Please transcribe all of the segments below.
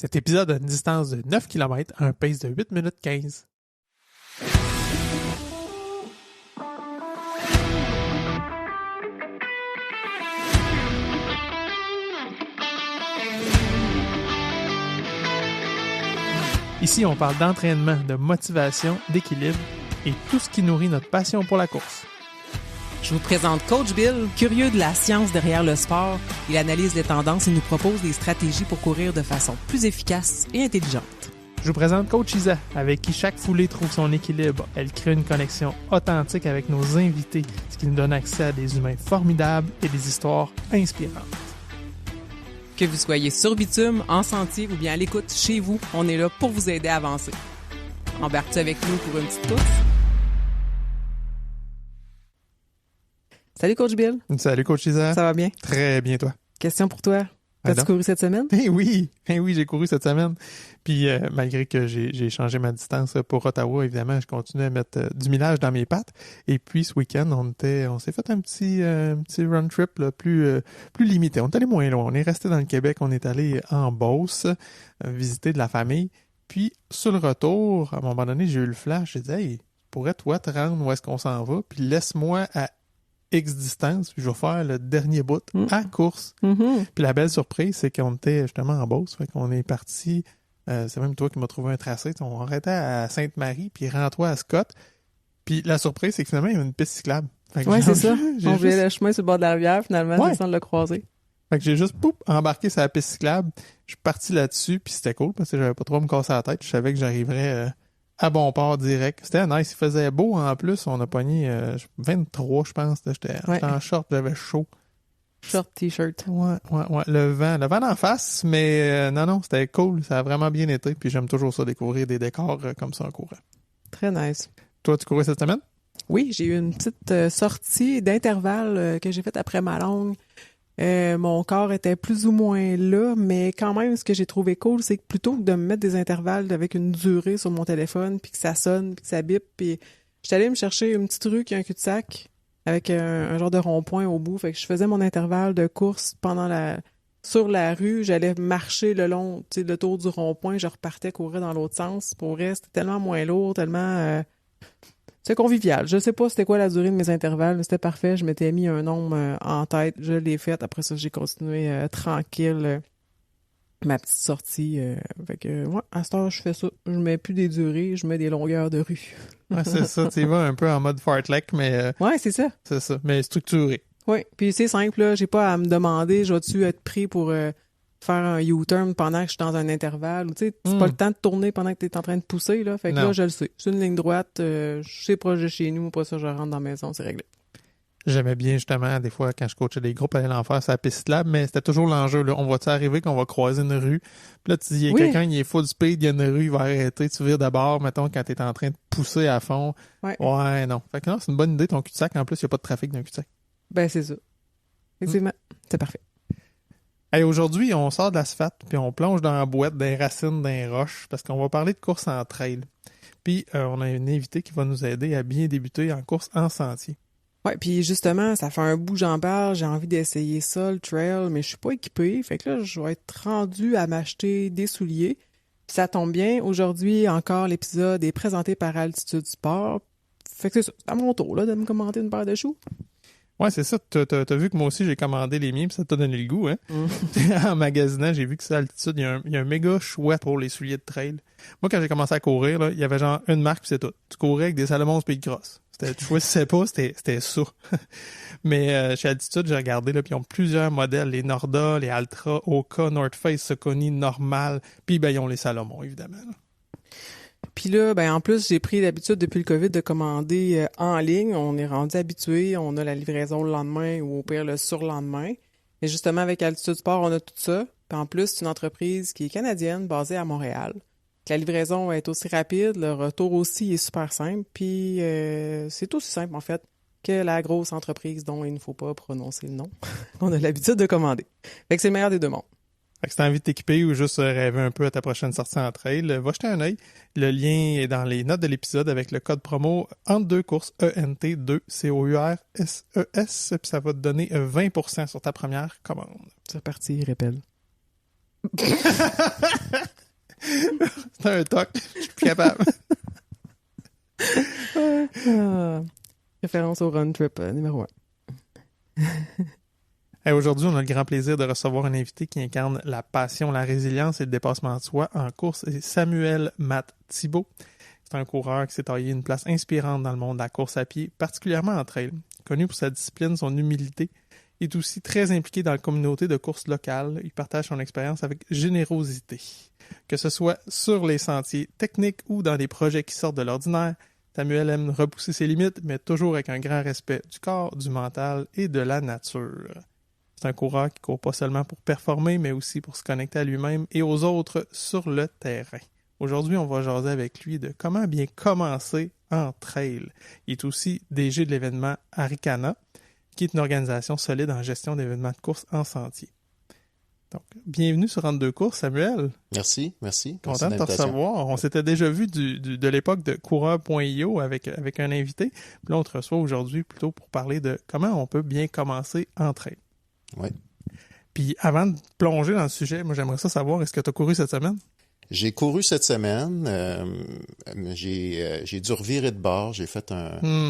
Cet épisode a une distance de 9 km à un pace de 8 minutes 15. Ici, on parle d'entraînement, de motivation, d'équilibre et tout ce qui nourrit notre passion pour la course. Je vous présente Coach Bill, curieux de la science derrière le sport. Il analyse les tendances et nous propose des stratégies pour courir de façon plus efficace et intelligente. Je vous présente Coach Isa, avec qui chaque foulée trouve son équilibre. Elle crée une connexion authentique avec nos invités, ce qui nous donne accès à des humains formidables et des histoires inspirantes. Que vous soyez sur bitume, en sentier ou bien à l'écoute chez vous, on est là pour vous aider à avancer. Embarques-tu avec nous pour une petite course? Salut Coach Bill. Salut Coach Isa. Ça va bien? Très bien toi. Question pour toi. T'as-tu couru cette semaine? Oui, j'ai couru cette semaine. Puis malgré que j'ai changé ma distance pour Ottawa, évidemment, je continue à mettre du millage dans mes pattes. Et puis ce week-end, on s'est fait un petit run trip là, plus limité. On est allé moins loin. On est resté dans le Québec, on est allé en Beauce visiter de la famille. Puis sur le retour, à un moment donné, j'ai eu le flash. J'ai dit, hey, pourrais toi te rendre où est-ce qu'on s'en va? Puis laisse-moi à X distance, puis je vais faire le dernier bout à course. Mm-hmm. Puis la belle surprise, c'est qu'on était justement en Beauce, fait qu'on est parti, c'est même toi qui m'as trouvé un tracé, on arrêtait à Sainte-Marie, puis rentre-toi à Scott. Puis la surprise, c'est que finalement, il y a une piste cyclable. Oui, c'est ça. On voulait le chemin sur le bord de la rivière, finalement, sans le croiser. Fait que j'ai juste embarqué sur la piste cyclable, je suis parti là-dessus, puis c'était cool, parce que j'avais pas trop à me casser la tête, je savais que j'arriverais à bon port direct. C'était nice. Il faisait beau en plus. On a pogné 23, je pense. J'étais en short, j'avais chaud. Short t-shirt. Ouais. Le vent d'en face, mais non, c'était cool. Ça a vraiment bien été. Puis j'aime toujours ça, découvrir des décors comme ça en courant. Très nice. Toi, tu courais cette semaine? Oui, j'ai eu une petite sortie d'intervalle que j'ai faite après ma longue. Mon corps était plus ou moins là, mais quand même, ce que j'ai trouvé cool, c'est que plutôt que de me mettre des intervalles avec une durée sur mon téléphone, puis que ça sonne, puis que ça bip, puis j'étais allée me chercher une petite rue qui a un cul-de-sac avec un genre de rond-point au bout. Fait que je faisais mon intervalle de course sur la rue, j'allais marcher le tour du rond-point, je repartais courir dans l'autre sens. Pour vrai, c'était tellement moins lourd, tellement... C'est convivial. Je sais pas c'était quoi la durée de mes intervalles, mais c'était parfait. Je m'étais mis un nombre en tête. Je l'ai fait. Après ça, j'ai continué tranquille ma petite sortie. Fait que, à cette heure, je fais ça. Je mets plus des durées, je mets des longueurs de rue. Ouais, c'est ça. Tu vas un peu en mode fartlek, mais... ouais, c'est ça. C'est ça, mais structuré. Oui, puis c'est simple, là. J'ai pas à me demander, je vais-tu être pris pour... faire un U-turn pendant que je suis dans un intervalle. Tu sais, c'est pas le temps de tourner pendant que tu es en train de pousser, là. Fait que là, je le sais. C'est une ligne droite, je sais proche de chez nous, pas ça, je rentre dans la maison, c'est réglé. J'aimais bien, justement, des fois, quand je coachais des groupes, aller l'en faire sur la piste là, mais c'était toujours l'enjeu, là. On va-tu arriver qu'on va croiser une rue? Puis là, tu dis, il y a quelqu'un, il est full speed, il y a une rue, il va arrêter, tu vires d'abord, mettons, quand t'es en train de pousser à fond. Ouais, non. Fait que non, c'est une bonne idée, ton cul-de-sac. En plus, il n'y a pas de trafic dans le cul-de-sac. Ben, c'est ça. Effectivement, c'est parfait. Hey, aujourd'hui, on sort de l'asphalte, puis on plonge dans la boîte, des racines, des roches, parce qu'on va parler de course en trail. Puis, on a une invitée qui va nous aider à bien débuter en course en sentier. Ouais, puis justement, ça fait un bout j'en parle, j'ai envie d'essayer ça, le trail, mais je suis pas équipée. Fait que là, je vais être rendue à m'acheter des souliers. Puis ça tombe bien, aujourd'hui, encore, l'épisode est présenté par Altitude Sport. Fait que c'est ça, c'est à mon tour, là, de me commander une paire de choux. Ouais, c'est ça. T'as vu que moi aussi, j'ai commandé les miens, puis ça t'a donné le goût, hein? En magasinant, j'ai vu que c'est Altitude, il y a un méga chouette pour les souliers de trail. Moi, quand j'ai commencé à courir, là, il y avait genre une marque, puis c'est tout. Tu courais avec des Salomon Speedcross. Tu choisissais pas, c'était ça. Mais chez Altitude, j'ai regardé, là, puis ils ont plusieurs modèles. Les Norda, les Altra, Oka, North Face, Saucony, Normal. Puis, ben, ils ont les Salomon, évidemment. Là. Puis là, ben en plus, j'ai pris l'habitude depuis le COVID de commander en ligne. On est rendu habitué, on a la livraison le lendemain ou au pire le surlendemain. Et justement, avec Altitude Sport, on a tout ça. Puis en plus, c'est une entreprise qui est canadienne, basée à Montréal. La livraison est aussi rapide, le retour aussi est super simple. Puis c'est aussi simple, en fait, que la grosse entreprise dont il ne faut pas prononcer le nom. On a l'habitude de commander. Fait que c'est le meilleur des deux mondes. Fait que si t'as envie de t'équiper ou juste rêver un peu à ta prochaine sortie en trail, va jeter un œil. Le lien est dans les notes de l'épisode avec le code promo entre deux courses ENT2 COURSES, puis ça va te donner 20% sur ta première commande. C'est parti, répète. C'est un toc. Je suis plus capable. Référence au Run Trip numéro 1. Hey, aujourd'hui, on a le grand plaisir de recevoir un invité qui incarne la passion, la résilience et le dépassement de soi en course. C'est Samuel Matt Thibault. C'est un coureur qui s'est taillé une place inspirante dans le monde de la course à pied, particulièrement en trail. Connu pour sa discipline, son humilité, il est aussi très impliqué dans la communauté de courses locales. Il partage son expérience avec générosité. Que ce soit sur les sentiers techniques ou dans des projets qui sortent de l'ordinaire, Samuel aime repousser ses limites, mais toujours avec un grand respect du corps, du mental et de la nature. C'est un coureur qui court pas seulement pour performer, mais aussi pour se connecter à lui-même et aux autres sur le terrain. Aujourd'hui, on va jaser avec lui de comment bien commencer en trail. Il est aussi DG de l'événement Arikana, qui est une organisation solide en gestion d'événements de course en sentier. Donc, bienvenue sur Entre deux courses, Samuel. Merci. Content de te recevoir. On s'était déjà vu de l'époque de coureur.io avec un invité. Puis là, on te reçoit aujourd'hui plutôt pour parler de comment on peut bien commencer en trail. Oui. Puis avant de plonger dans le sujet, moi j'aimerais ça savoir, est-ce que tu as couru cette semaine? J'ai couru cette semaine. J'ai dû revirer de bord. J'ai fait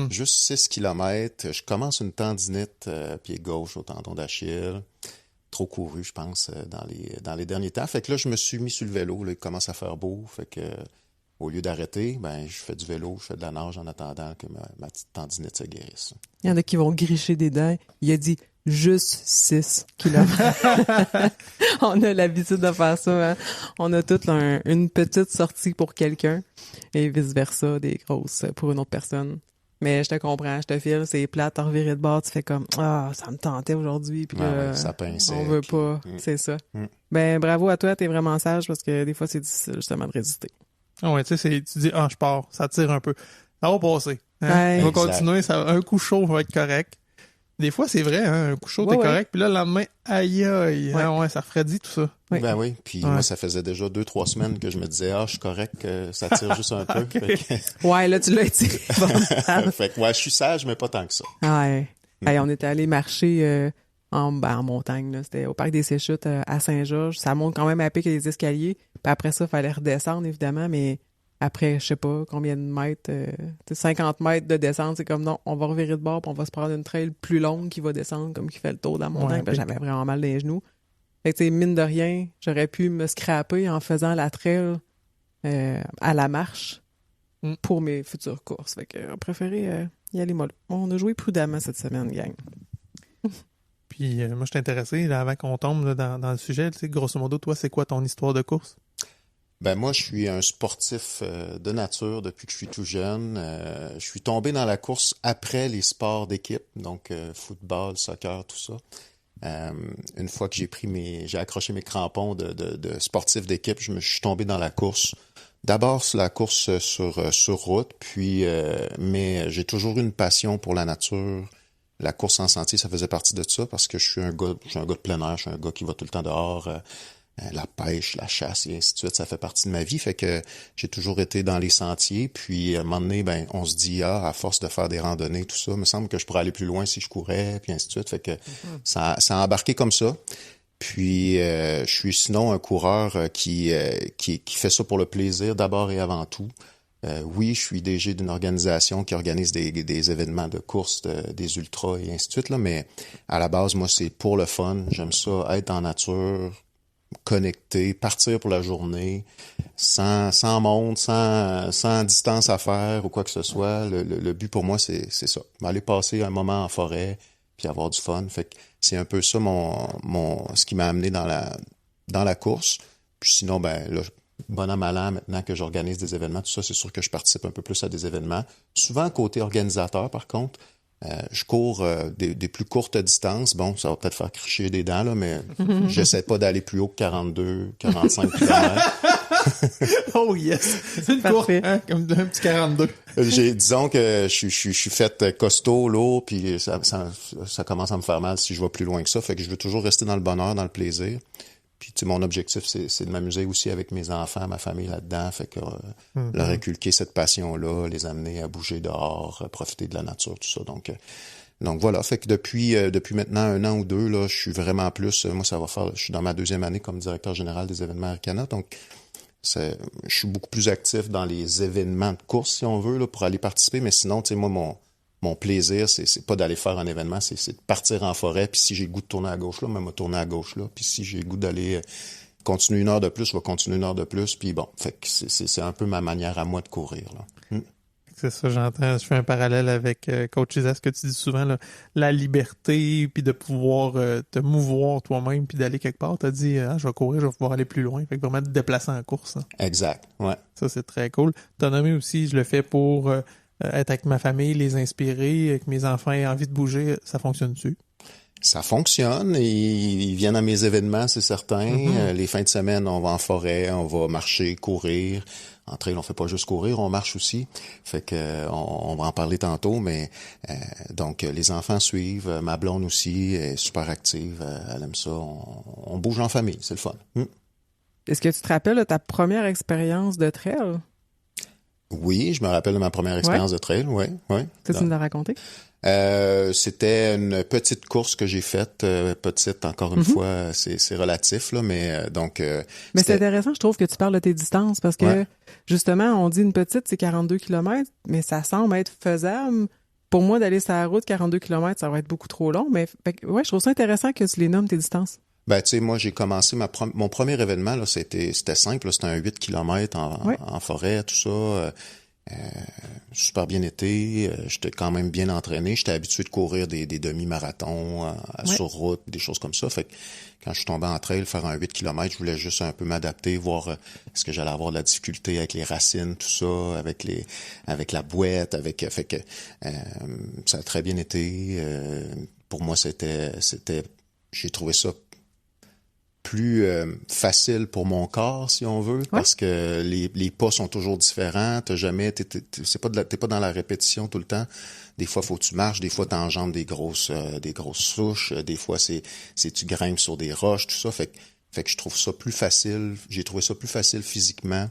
juste 6 km. Je commence une tendinite pied gauche au tendon d'Achille. Trop couru, je pense, dans les derniers temps. Fait que là, je me suis mis sur le vélo. Là, il commence à faire beau. Fait que au lieu d'arrêter, je fais du vélo, je fais de la nage en attendant que ma petite tendinite se guérisse. Il y en a qui vont gricher des dents. Il a dit juste 6 kilomètres. On a l'habitude de faire ça. Hein? On a toute une petite sortie pour quelqu'un et vice-versa, des grosses pour une autre personne. Mais je te comprends, je te file, c'est plate, t'as reviré de bord, tu fais comme « Ah, ça me tentait aujourd'hui. » Puis là, ça pinçait, on veut pas, c'est ça. Ben bravo à toi, t'es vraiment sage parce que des fois, c'est difficile justement de résister. Ah ouais, tu sais, tu dis « Ah, je pars, ça tire un peu. » Ça va passer. Hein? Ouais. On va continuer, un coup chaud va être correct. Des fois, c'est vrai, hein, un coup chaud, t'es correct, puis là, le lendemain, aïe aïe, ça refroidit tout ça. Oui. Ben oui, puis moi, ça faisait déjà 2-3 semaines que je me disais, je suis correct, ça tire juste un peu. Okay. Ouais, là, tu l'as été. Fait que, je suis sage, mais pas tant que ça. Ouais. Hey, on était allé marcher en montagne, là. C'était au parc des Séchutes à Saint-Georges. Ça monte quand même à pic les escaliers. Puis après ça, il fallait redescendre, évidemment, mais après, je sais pas combien de mètres, 50 mètres de descente, c'est comme non, on va revirer de bord puis on va se prendre une trail plus longue qui va descendre comme qui fait le tour de la montagne. Ouais, j'avais vraiment mal dans les genoux. Fait que mine de rien, j'aurais pu me scraper en faisant la trail à la marche pour mes futures courses. Fait que j'ai préféré y aller mollo. On a joué prudemment cette semaine, gang. Puis moi, je suis intéressé, là, avant qu'on tombe là, dans le sujet, tu sais, grosso modo, toi, c'est quoi ton histoire de course? Ben moi, je suis un sportif de nature depuis que je suis tout jeune. Je suis tombé dans la course après les sports d'équipe, donc football, soccer, tout ça. Une fois que j'ai accroché mes crampons de sportif d'équipe, je suis tombé dans la course. D'abord la course sur route, puis mais j'ai toujours eu une passion pour la nature. La course en sentier, ça faisait partie de ça parce que je suis un gars de plein air, je suis un gars qui va tout le temps dehors. La pêche, la chasse et ainsi de suite, ça fait partie de ma vie. Fait que j'ai toujours été dans les sentiers. Puis à un moment donné, on se dit, à force de faire des randonnées, tout ça, il me semble que je pourrais aller plus loin si je courais, puis ainsi de suite. Fait que ça a embarqué comme ça. Puis je suis sinon un coureur qui fait ça pour le plaisir d'abord et avant tout. Oui, je suis DG d'une organisation qui organise des événements de course, des ultras et ainsi de suite, là, mais à la base, moi, c'est pour le fun. J'aime ça, être en nature, connecté, partir pour la journée, sans monde, sans distance à faire ou quoi que ce soit. Le but pour moi, c'est ça. Aller passer un moment en forêt, puis avoir du fun. Fait que c'est un peu ça ce qui m'a amené dans la course. Puis sinon, là, bon an, mal an, maintenant que j'organise des événements, tout ça, c'est sûr que je participe un peu plus à des événements. Souvent côté organisateur, par contre. Je cours des plus courtes distances. Bon, ça va peut-être faire cricher des dents, là, mais j'essaie pas d'aller plus haut que 42, 45 km. Oh yes! C'est une courte, hein, comme un petit 42. Disons que je suis fait costaud, lourd, puis ça commence à me faire mal si je vais plus loin que ça. Fait que je veux toujours rester dans le bonheur, dans le plaisir. Puis, tu sais, mon objectif, c'est de m'amuser aussi avec mes enfants, ma famille là-dedans. Fait que leur inculquer cette passion-là, les amener à bouger dehors, profiter de la nature, tout ça. Donc voilà. Fait que depuis maintenant 1 an ou 2, là, je suis vraiment plus, moi, je suis dans ma 2e année comme directeur général des événements Arikana. Donc, je suis beaucoup plus actif dans les événements de course, si on veut, là, pour aller participer. Mais sinon, tu sais, moi, mon plaisir, c'est pas d'aller faire un événement, c'est de partir en forêt. Puis si j'ai le goût de tourner à gauche là, même me tourner à gauche là. Puis si j'ai le goût d'aller continuer 1 heure de plus, je vais continuer 1 heure de plus. Puis bon, fait que c'est un peu ma manière à moi de courir, là. C'est ça, j'entends. Je fais un parallèle avec Coach Isa, ce que tu dis souvent, là, la liberté, puis de pouvoir te mouvoir toi-même, puis d'aller quelque part. T'as dit, je vais courir, je vais pouvoir aller plus loin. Fait que vraiment te déplacer en course. Hein. Exact, ouais. Ça, c'est très cool. T'as nommé aussi, je le fais pour être avec ma famille, les inspirer, que mes enfants aient envie de bouger. Ça fonctionne-tu? Ça fonctionne. Ils viennent à mes événements, c'est certain. Mm-hmm. Les fins de semaine, on va en forêt, on va marcher, courir. En trail, on fait pas juste courir, on marche aussi. Fait que on va en parler tantôt, mais donc les enfants suivent, ma blonde aussi est super active, elle aime ça. On bouge en famille, c'est le fun. Est-ce que tu te rappelles de ta première expérience de trail? Oui, je me rappelle de ma première expérience de trail, oui. Tu nous l'as raconté? C'était une petite course que j'ai faite, petite encore une fois, c'est relatif là, mais donc. Mais c'est intéressant, je trouve que tu parles de tes distances parce que justement, on dit une petite c'est 42 km, mais ça semble être faisable. Pour moi, d'aller sur la route 42 km, ça va être beaucoup trop long, mais je trouve ça intéressant que tu les nommes tes distances. Ben, tu sais, moi, j'ai commencé mon premier événement, là, c'était simple, là, c'était un 8 km en forêt, tout ça. Super bien été, j'étais quand même bien entraîné, j'étais habitué de courir des demi-marathons sur route, des choses comme ça. Fait que quand je suis tombé en trail, faire un 8 km, je voulais juste un peu m'adapter, voir est-ce que j'allais avoir de la difficulté avec les racines, tout ça, avec la bouette, fait que ça a très bien été. Pour moi, j'ai trouvé ça plus facile pour mon corps, si on veut, parce que les pas sont toujours différents. T'es pas dans la répétition tout le temps. Des fois, faut que tu marches, des fois, t'enjambes des grosses souches, des fois, c'est tu grimpes sur des roches, tout ça. Fait que je trouve ça plus facile. J'ai trouvé ça plus facile physiquement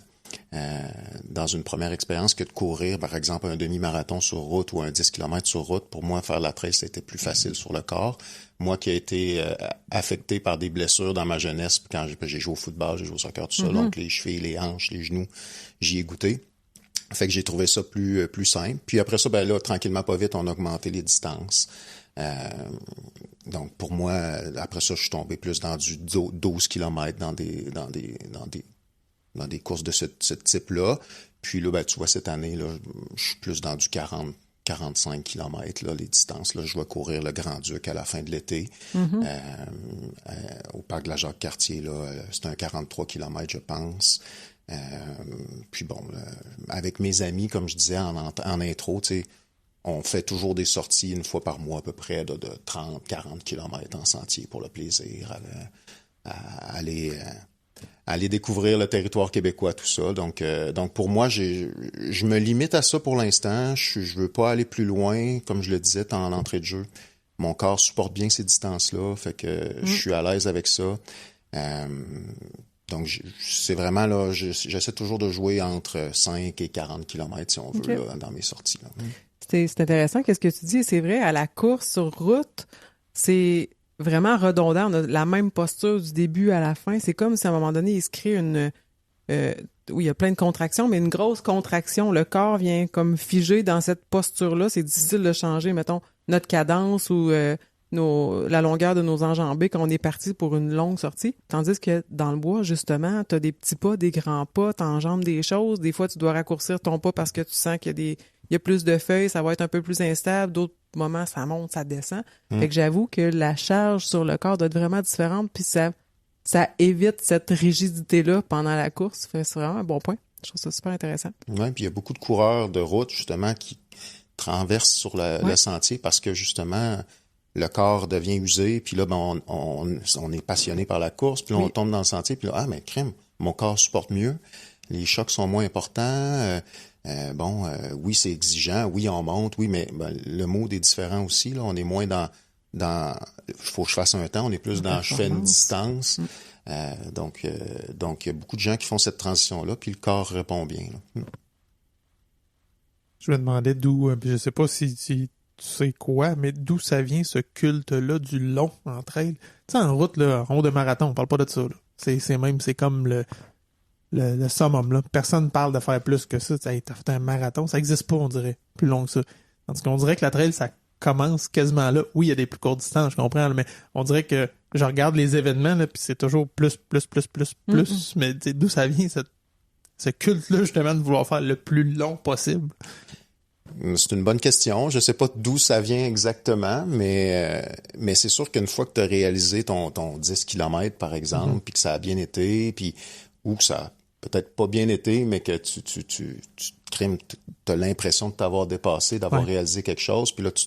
dans une première expérience que de courir, par exemple, un demi-marathon sur route ou un 10 km sur route. Pour moi, faire la trail, c'était plus facile sur le corps. Moi qui ai été affecté par des blessures dans ma jeunesse, quand j'ai joué au football, j'ai joué au soccer, tout ça, donc les chevilles, les hanches, les genoux, j'y ai goûté. Fait que j'ai trouvé ça plus simple. Puis après ça, ben là, tranquillement, pas vite, on a augmenté les distances. Donc pour moi, après ça, je suis tombé plus dans du 12 km dans des courses de ce type-là. Puis là, ben, tu vois, cette année, là, je suis plus dans du 45 km, là, les distances. Là, je vais courir le Grand-Duc à la fin de l'été. Au parc de la Jacques-Cartier, là, c'est un 43 km, je pense. Puis bon, avec mes amis, comme je disais en intro, tu sais, on fait toujours des sorties une fois par mois à peu près de 30-40 km en sentier pour le plaisir, à aller découvrir le territoire québécois, tout ça. Donc pour moi, je me limite à ça pour l'instant. Je veux pas aller plus loin, comme je le disais en entrée de jeu. Mon corps supporte bien ces distances-là, fait que je suis à l'aise avec ça. Donc c'est vraiment là, j'essaie toujours de jouer entre 5 et 40 km si on veut là, dans mes sorties. Là. C'est intéressant qu'est-ce que tu dis. C'est vrai, à la course sur route, c'est vraiment redondant. On a la même posture du début à la fin. C'est comme si à un moment donné, il se crée oui, il y a plein de contractions, mais une grosse contraction. Le corps vient comme figé dans cette posture-là. C'est difficile de changer, mettons, notre cadence ou la longueur de nos enjambées quand on est parti pour une longue sortie. Tandis que dans le bois, justement, t'as des petits pas, des grands pas, t'enjambes des choses. Des fois, tu dois raccourcir ton pas parce que tu sens qu'il y a plus de feuilles, ça va être un peu plus instable. D'autres moments, ça monte, ça descend. Fait que j'avoue que la charge sur le corps doit être vraiment différente, puis ça évite cette rigidité-là pendant la course. C'est vraiment un bon point. Je trouve ça super intéressant. Oui, puis il y a beaucoup de coureurs de route, justement, qui traversent sur le sentier parce que, justement, le corps devient usé, puis là, ben, on est passionné par la course, puis là, on tombe dans le sentier, puis là, mais crème, mon corps supporte mieux, les chocs sont moins importants, oui, c'est exigeant, oui, on monte, oui, mais ben, le mood est différent aussi, là, on est moins dans faut que je fasse un temps, on est plus dans je fais une distance. Donc, il y a beaucoup de gens qui font cette transition-là, puis le corps répond bien. Là. Je me demandais d'où, je sais pas si tu sais quoi, mais d'où ça vient ce culte-là du long en trail. Tu sais, en route, là, rond de marathon, on parle pas de ça. Là. C'est comme le summum, là. Personne ne parle de faire plus que ça. T'as fait un marathon, ça n'existe pas, on dirait, plus long que ça. Tandis qu'on dirait que la trail, ça commence quasiment là. Oui, il y a des plus courtes distances, je comprends, là, mais on dirait que je regarde les événements, là, puis c'est toujours plus. Mais d'où ça vient, ce culte-là, justement, de vouloir faire le plus long possible? C'est une bonne question. Je sais pas d'où ça vient exactement, mais c'est sûr qu'une fois que tu as réalisé ton 10 km, par exemple, puis que ça a bien été, puis ou que ça a peut-être pas bien été, mais que tu as l'impression de t'avoir dépassé, d'avoir réalisé quelque chose, puis là, tu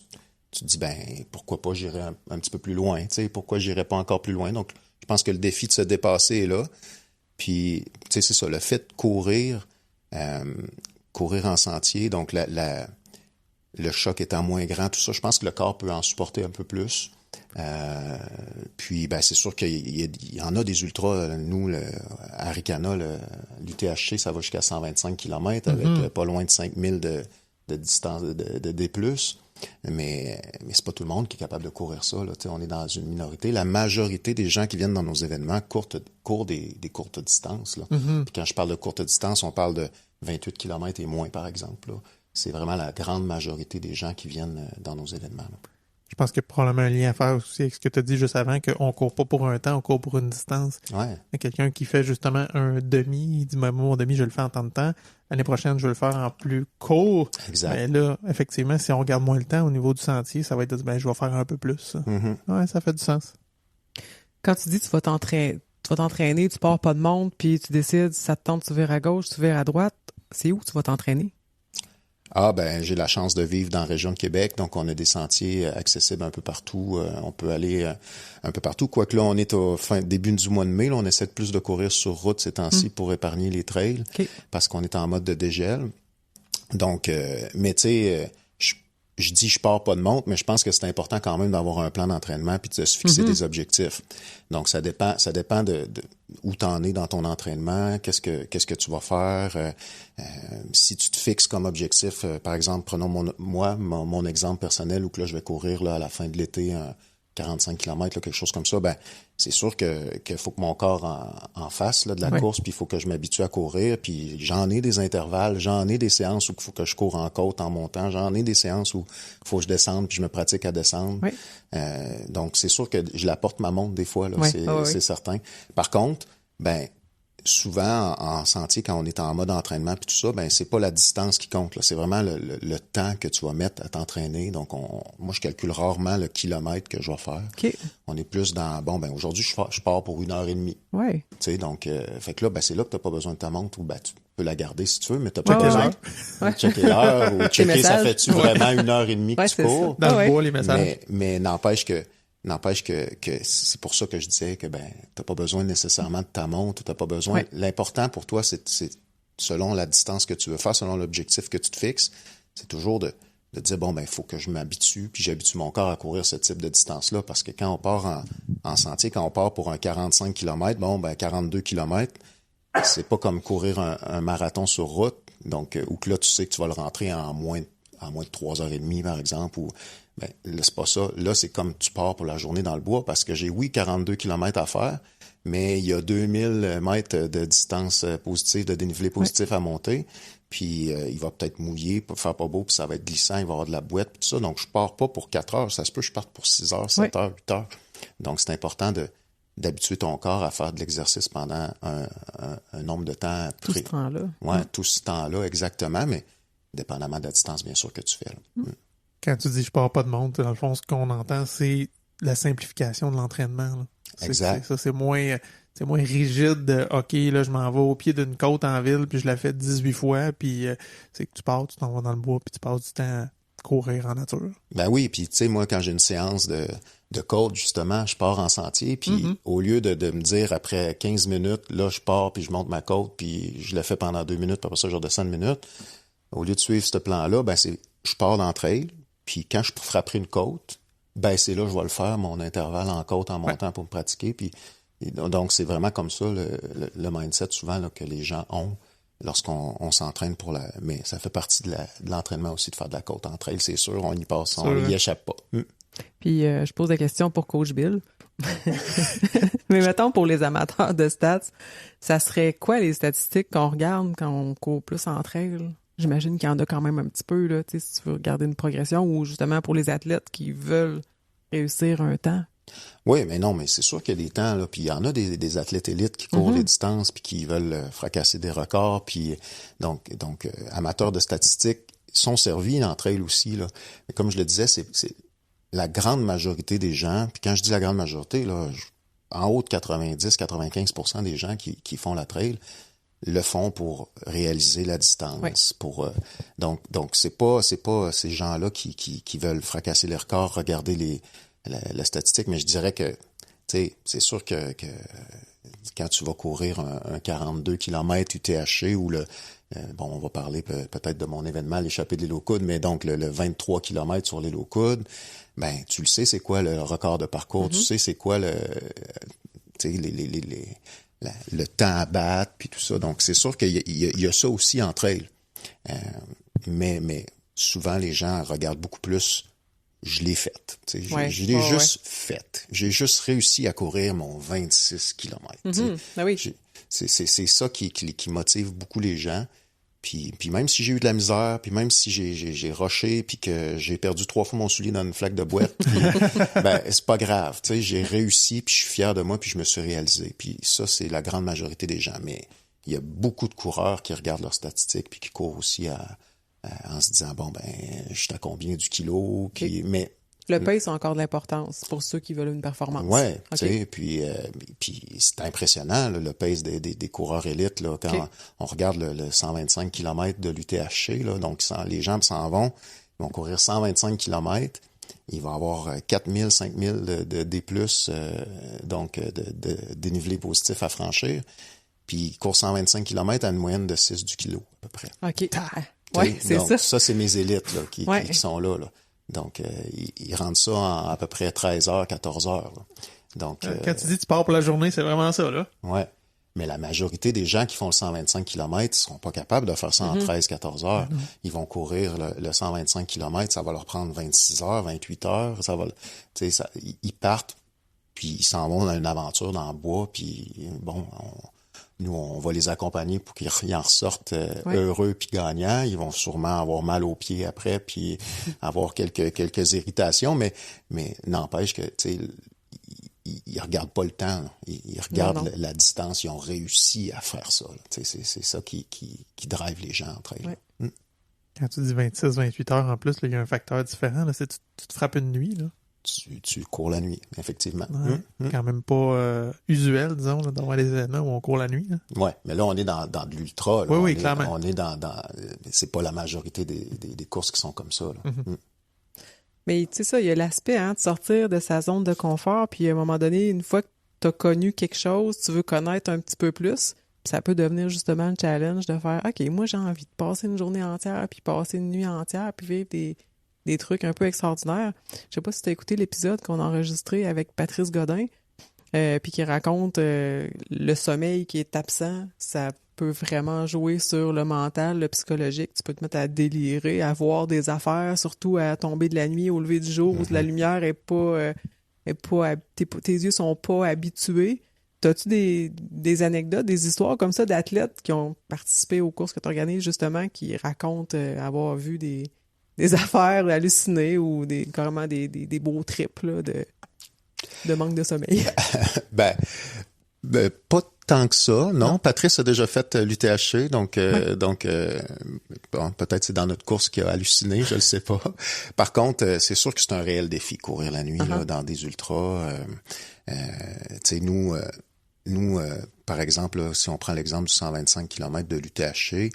te dis, ben, pourquoi pas j'irai un petit peu plus loin, tu sais, pourquoi j'irai pas encore plus loin? Donc, je pense que le défi de se dépasser est là. Puis, tu sais, c'est ça, le fait de courir en sentier, donc le choc étant moins grand, tout ça, je pense que le corps peut en supporter un peu plus. Puis, ben, c'est sûr qu'il y en a des ultras. Nous, à Arikana, l'UTHC, ça va jusqu'à 125 km avec pas loin de 5000 de distance de D+. Mais c'est pas tout le monde qui est capable de courir ça, là. On est dans une minorité. La majorité des gens qui viennent dans nos événements courent des courtes distances, là. Puis quand je parle de courte distance, on parle de 28 km et moins, par exemple, là. C'est vraiment la grande majorité des gens qui viennent dans nos événements, là. Je pense qu'il y a probablement un lien à faire aussi avec ce que tu as dit juste avant, qu'on court pas pour un temps, on court pour une distance. Ouais. Il y a quelqu'un qui fait justement un demi, il dit, moi, mon demi, je le fais en temps de temps. L'année prochaine, je vais le faire en plus court. Exact. Mais là, effectivement, si on regarde moins le temps au niveau du sentier, ça va être, ben, je vais faire un peu plus, ça. Ouais, ça fait du sens. Quand tu dis tu vas t'entraîner, tu pars pas de monde, puis tu décides, ça te tente, tu vires à gauche, tu vires à droite, c'est où tu vas t'entraîner? Ah, ben, j'ai la chance de vivre dans la région de Québec, donc on a des sentiers accessibles un peu partout. On peut aller un peu partout. Quoique là, on est au début du mois de mai, là, on essaie de plus de courir sur route ces temps-ci pour épargner les trails, parce qu'on est en mode de dégel. Donc, mais tu sais, je dis je pars pas de montre, mais je pense que c'est important quand même d'avoir un plan d'entraînement puis de se fixer des objectifs. Donc, ça dépend de où t'en es dans ton entraînement, qu'est-ce que tu vas faire. Si tu te fixes comme objectif, par exemple, prenons mon exemple personnel où que là, je vais courir là, à la fin de l'été 45 km, là, quelque chose comme ça, ben c'est sûr qu'il faut que mon corps en fasse là, de la course, puis il faut que je m'habitue à courir, puis j'en ai des intervalles, j'en ai des séances où il faut que je cours en côte en montant, j'en ai des séances où il faut que je descende, puis je me pratique à descendre. Oui. Donc c'est sûr que je la porte ma montre des fois, là, c'est certain. Par contre, ben souvent en sentier, quand on est en mode entraînement puis tout ça, ben c'est pas la distance qui compte, là. C'est vraiment le temps que tu vas mettre à t'entraîner. Donc moi je calcule rarement le kilomètre que je vais faire. Okay. On est plus dans aujourd'hui je pars pour 1h30. Ouais. Tu sais, donc fait que là ben c'est là que t'as pas besoin de ta montre, ou ben tu peux la garder si tu veux, mais t'as pas besoin de checker l'heure ou checker ça fait-tu vraiment 1h30 que tu cours. Dans le bois les messages. Mais n'empêche que c'est pour ça que je disais que ben t'as pas besoin nécessairement de ta montre, t'as pas besoin. Ouais. L'important pour toi, c'est selon la distance que tu veux faire, selon l'objectif que tu te fixes, c'est toujours de dire bon ben il faut que je m'habitue, puis j'habitue mon corps à courir ce type de distance-là, parce que quand on part en sentier, quand on part pour un 45 km, bon ben 42 km, c'est pas comme courir un marathon sur route, donc où que là tu sais que tu vas le rentrer en moins de 3h30 par exemple, ou ben là c'est pas ça. Là c'est comme tu pars pour la journée dans le bois, parce que j'ai 42 km à faire, mais il y a 2000 mètres de distance positive, de dénivelé positif à monter, puis il va peut-être mouiller, faire pas beau, puis ça va être glissant, il va y avoir de la bouette, puis tout ça, donc je pars pas pour 4 heures, ça se peut que je parte pour 6 heures, 7 heures, 8 heures. Donc c'est important d'habituer ton corps à faire de l'exercice pendant un nombre de temps. Tout ce temps-là. Ouais, tout ce temps-là, exactement, mais dépendamment de la distance, bien sûr, que tu fais, là. Quand tu dis je pars pas de montre, dans le fond, ce qu'on entend, c'est la simplification de l'entraînement, là. Exact. C'est moins rigide de OK, là, je m'en vais au pied d'une côte en ville, puis je la fais 18 fois, puis c'est que tu pars, tu t'en vas dans le bois, puis tu passes du temps à courir en nature. Ben oui, puis tu sais, moi, quand j'ai une séance de côte, justement, je pars en sentier, puis au lieu de me dire après 15 minutes, là, je pars, puis je monte ma côte, puis je le fais pendant 2 minutes, puis après ça, je redescends 1 minute, au lieu de suivre ce plan-là, ben je pars dans le trail, puis quand je frapperai une côte, ben c'est là que je vais le faire, mon intervalle en côte en montant pour me pratiquer. Puis donc c'est vraiment comme ça le mindset souvent là, que les gens ont lorsqu'on s'entraîne pour mais ça fait partie de l'entraînement aussi de faire de la côte en trail, c'est sûr, on y passe, on y échappe pas. Puis je pose la question pour Coach Bill. Mais mettons, pour les amateurs de stats, ça serait quoi les statistiques qu'on regarde quand on court plus en trail? J'imagine qu'il y en a quand même un petit peu, là, tu sais, si tu veux regarder une progression ou justement pour les athlètes qui veulent réussir un temps. Oui, mais non, mais c'est sûr qu'il y a des temps, là, puis il y en a des athlètes élites qui courent les distances puis qui veulent fracasser des records, puis donc amateurs de statistiques sont servis dans le trail aussi, là. Mais comme je le disais, c'est la grande majorité des gens, puis quand je dis la grande majorité, là, en haut de 90-95% des gens qui font la trail le font pour réaliser la distance. Pour donc c'est pas ces gens-là qui veulent fracasser les records, regarder la statistique, mais je dirais que, tu sais, c'est sûr que quand tu vas courir un 42 km UTHC ou on va parler peut-être de mon événement, l'échappée de l'île aux Coudes, mais donc le 23 km sur l'île aux Coudes, ben, tu le sais, c'est quoi le record de parcours, tu sais, c'est quoi le temps à battre, puis tout ça. Donc, c'est sûr qu'il y a ça aussi entre elles. Mais souvent, les gens regardent beaucoup plus je l'ai faite. Je l'ai juste faite. J'ai juste réussi à courir mon 26 km. Ah oui. C'est ça qui motive beaucoup les gens. Puis même si j'ai eu de la misère, puis même si j'ai rushé, puis que j'ai perdu 3 fois mon soulier dans une flaque de boîte, ben c'est pas grave. J'ai réussi, puis je suis fier de moi, puis je me suis réalisé. Puis ça, c'est la grande majorité des gens. Mais il y a beaucoup de coureurs qui regardent leurs statistiques, puis qui courent aussi en se disant, bon, ben, je suis à combien du kilo, mais... Le pace a encore de l'importance pour ceux qui veulent une performance. Ouais, tu sais, puis c'est impressionnant, là, le pace des coureurs élites, là, quand on regarde le 125 km de l'UTHC, là, donc les gens s'en vont, ils vont courir 125 km, ils vont avoir 4000, 5000 de D+, donc de dénivelé positif à franchir, puis ils courent 125 km à une moyenne de 6 du kilo, à peu près. OK. Oui, c'est donc, ça. Ça, c'est mes élites là, qui sont là. Donc, ils rendent ça en à peu près 13 heures, 14 heures. Là. Donc, quand tu dis tu pars pour la journée, c'est vraiment ça, là. Ouais. Mais la majorité des gens qui font le 125 km, ils seront pas capables de faire ça en 13-14 heures. Ils vont courir le 125 km, ça va leur prendre 26 heures, 28 heures. Ils partent, puis ils s'en vont dans une aventure dans le bois, puis bon... Nous, on va les accompagner pour qu'ils en ressortent heureux puis gagnants. Ils vont sûrement avoir mal aux pieds après puis avoir quelques irritations, mais n'empêche que, tu sais, ils regardent pas le temps. Là. Ils regardent la distance. Ils ont réussi à faire ça. Tu sais, c'est ça qui drive les gens entre elles. Ouais. Quand tu dis 26-28 heures en plus, il y a un facteur différent. Là, tu te frappes une nuit, là. Tu cours la nuit, effectivement. Ouais, quand même pas usuel, disons, là, d'avoir des événements où on court la nuit. Oui, mais là, on est dans de l'ultra. Là. Oui, clairement. On est dans c'est pas la majorité des courses qui sont comme ça. Là. Mais tu sais ça, il y a l'aspect de sortir de sa zone de confort, puis à un moment donné, une fois que tu as connu quelque chose, tu veux connaître un petit peu plus, puis ça peut devenir justement le challenge de faire « OK, moi j'ai envie de passer une journée entière, puis passer une nuit entière, puis vivre des trucs un peu extraordinaires. » Je sais pas si tu as écouté l'épisode qu'on a enregistré avec Patrice Godin, puis qui raconte le sommeil qui est absent. Ça peut vraiment jouer sur le mental, le psychologique. Tu peux te mettre à délirer, à voir des affaires, surtout à tomber de la nuit au lever du jour où la lumière est pas tes yeux sont pas habitués. T'as-tu des anecdotes, des histoires comme ça d'athlètes qui ont participé aux courses que tu organises justement, qui racontent avoir vu des affaires hallucinées ou carrément des beaux trips là, de manque de sommeil? Ben, pas tant que ça, non. Patrice a déjà fait l'UTHC, donc bon, peut-être c'est dans notre course qu'il a halluciné, je le sais pas. Par contre, c'est sûr que c'est un réel défi courir la nuit là, dans des ultras. Tu sais, nous, par exemple, là, si on prend l'exemple du 125 km de l'UTHC,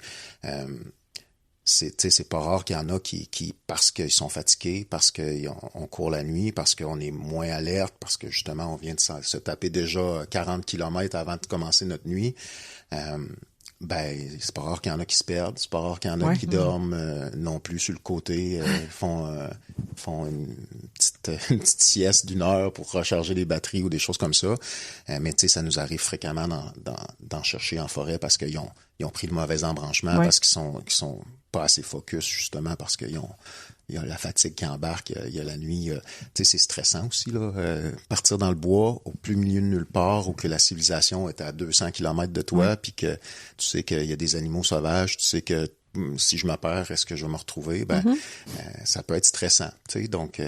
c'est pas rare qu'il y en a qui parce qu'ils sont fatigués, parce qu'on court la nuit, parce qu'on est moins alerte, parce que justement on vient de se taper déjà 40 km avant de commencer notre nuit, ben c'est pas rare qu'il y en a qui se perdent, c'est pas rare qu'il y en a qui dorment non plus sur le côté, font une petite sieste d'1 heure pour recharger les batteries ou des choses comme ça. Mais tu sais, ça nous arrive fréquemment d'en chercher en forêt parce qu'ils ont pris le mauvais embranchement, parce qu'ils sont pas assez focus, justement, parce qu'il y a la fatigue qui embarque, il y a la nuit. Tu sais, c'est stressant aussi, là. Partir dans le bois, au plus milieu de nulle part, où que la civilisation est à 200 km de toi, puis que tu sais qu'il y a des animaux sauvages, tu sais que si je me perds, est-ce que je vais me retrouver? Ça peut être stressant, tu sais. Donc,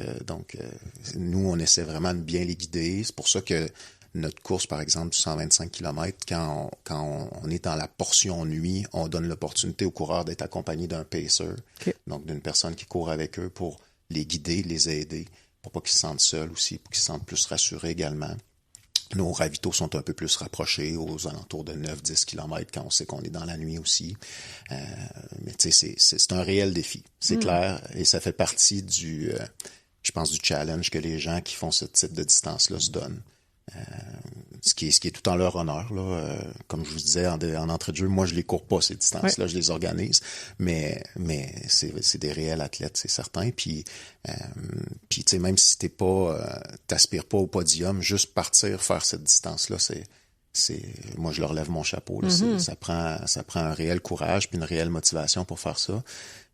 nous, on essaie vraiment de bien les guider. C'est pour ça que notre course, par exemple, du 125 km, quand on est dans la portion nuit, on donne l'opportunité aux coureurs d'être accompagnés d'un pacer, donc d'une personne qui court avec eux pour les guider, les aider, pour pas qu'ils se sentent seuls aussi, pour qu'ils se sentent plus rassurés également. Nos ravitaux sont un peu plus rapprochés, aux alentours de 9-10 km quand on sait qu'on est dans la nuit aussi. Mais tu sais, c'est un réel défi, c'est clair, et ça fait partie je pense, du challenge que les gens qui font ce type de distance-là se donnent. Ce qui est tout en leur honneur, là. Comme je vous disais en entrée de jeu, moi je les cours pas ces distances-là, je les organise, mais c'est des réels athlètes, c'est certain. Puis tu sais, même si t'aspires pas au podium, juste partir faire cette distance-là, moi je leur lève mon chapeau. Là. Ça prend un réel courage puis une réelle motivation pour faire ça.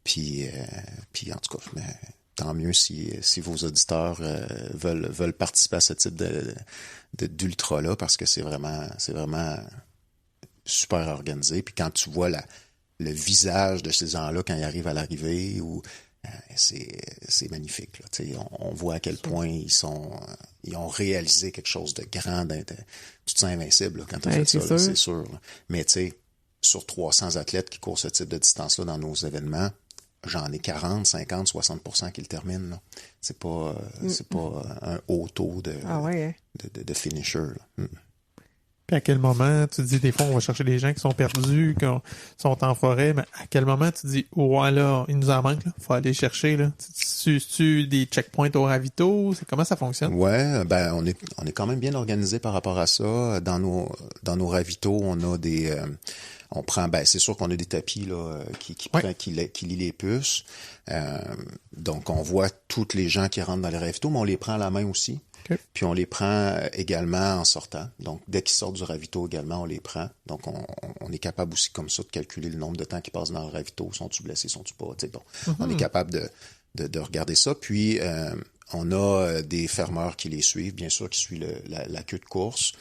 Puis en tout cas, tant mieux si vos auditeurs veulent participer à ce type d'ultra-là, parce que c'est vraiment super organisé. Puis quand tu vois le visage de ces gens-là quand ils arrivent à l'arrivée, c'est magnifique. Là. On voit à quel point ils ont réalisé quelque chose de grand. Tu te sens invincible là, quand tu as fait ça, là, c'est sûr. Là. Mais tu sais, sur 300 athlètes qui courent ce type de distance-là dans nos événements, j'en ai 40, 50, 60% qui le terminent. Là. C'est pas un haut taux de finisher. Là. Puis à quel moment tu te dis, des fois, on va chercher des gens qui sont perdus, qui sont en forêt, mais à quel moment tu te dis, ouais, là, il nous en manque, là, faut aller chercher, là. Tu des checkpoints au ravito? Comment ça fonctionne? Ouais, on est quand même bien organisé par rapport à ça. Dans nos ravitaux, on a on prend, c'est sûr qu'on a des tapis là qui lient les puces. Donc on voit tous les gens qui rentrent dans les ravitaux, mais on les prend à la main aussi. Okay. Puis on les prend également en sortant. Donc dès qu'ils sortent du ravito également, on les prend. Donc on est capable aussi comme ça de calculer le nombre de temps qu'ils passent dans le ravito. Sont-ils blessés, sont-ils pas? On est capable de regarder ça. Puis on a des fermeurs qui les suivent, bien sûr, qui suivent la queue de course.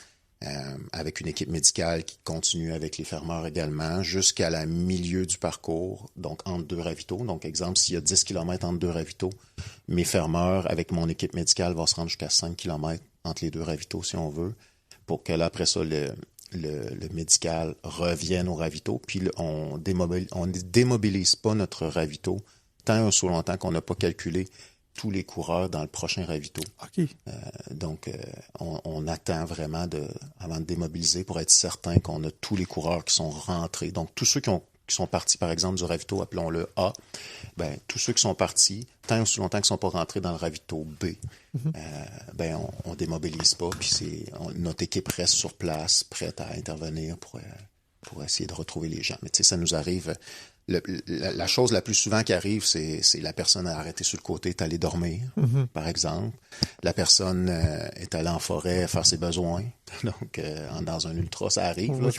Avec une équipe médicale qui continue avec les fermeurs également jusqu'à la milieu du parcours, donc entre deux ravitaux. Donc, exemple, s'il y a 10 km entre deux ravitaux, mes fermeurs avec mon équipe médicale vont se rendre jusqu'à 5 km entre les deux ravitaux, si on veut, pour que là, après ça, le médical revienne au ravito, puis on démobilise pas notre ravito tant ou longtemps qu'on n'a pas calculé tous les coureurs dans le prochain ravito. Okay. Donc, on attend vraiment avant de démobiliser pour être certain qu'on a tous les coureurs qui sont rentrés. Donc, tous ceux qui sont partis, par exemple, du ravito, appelons-le A, tous ceux qui sont partis, tant aussi longtemps qu'ils ne sont pas rentrés dans le ravito B, on démobilise pas, puis notre équipe reste sur place, prête à intervenir pour essayer de retrouver les gens. Mais tu sais, ça nous arrive... La chose la plus souvent qui arrive, c'est la personne a arrêté sur le côté, est allée dormir, par exemple. La personne est allée en forêt faire ses besoins. Donc, dans un ultra, ça arrive. Là,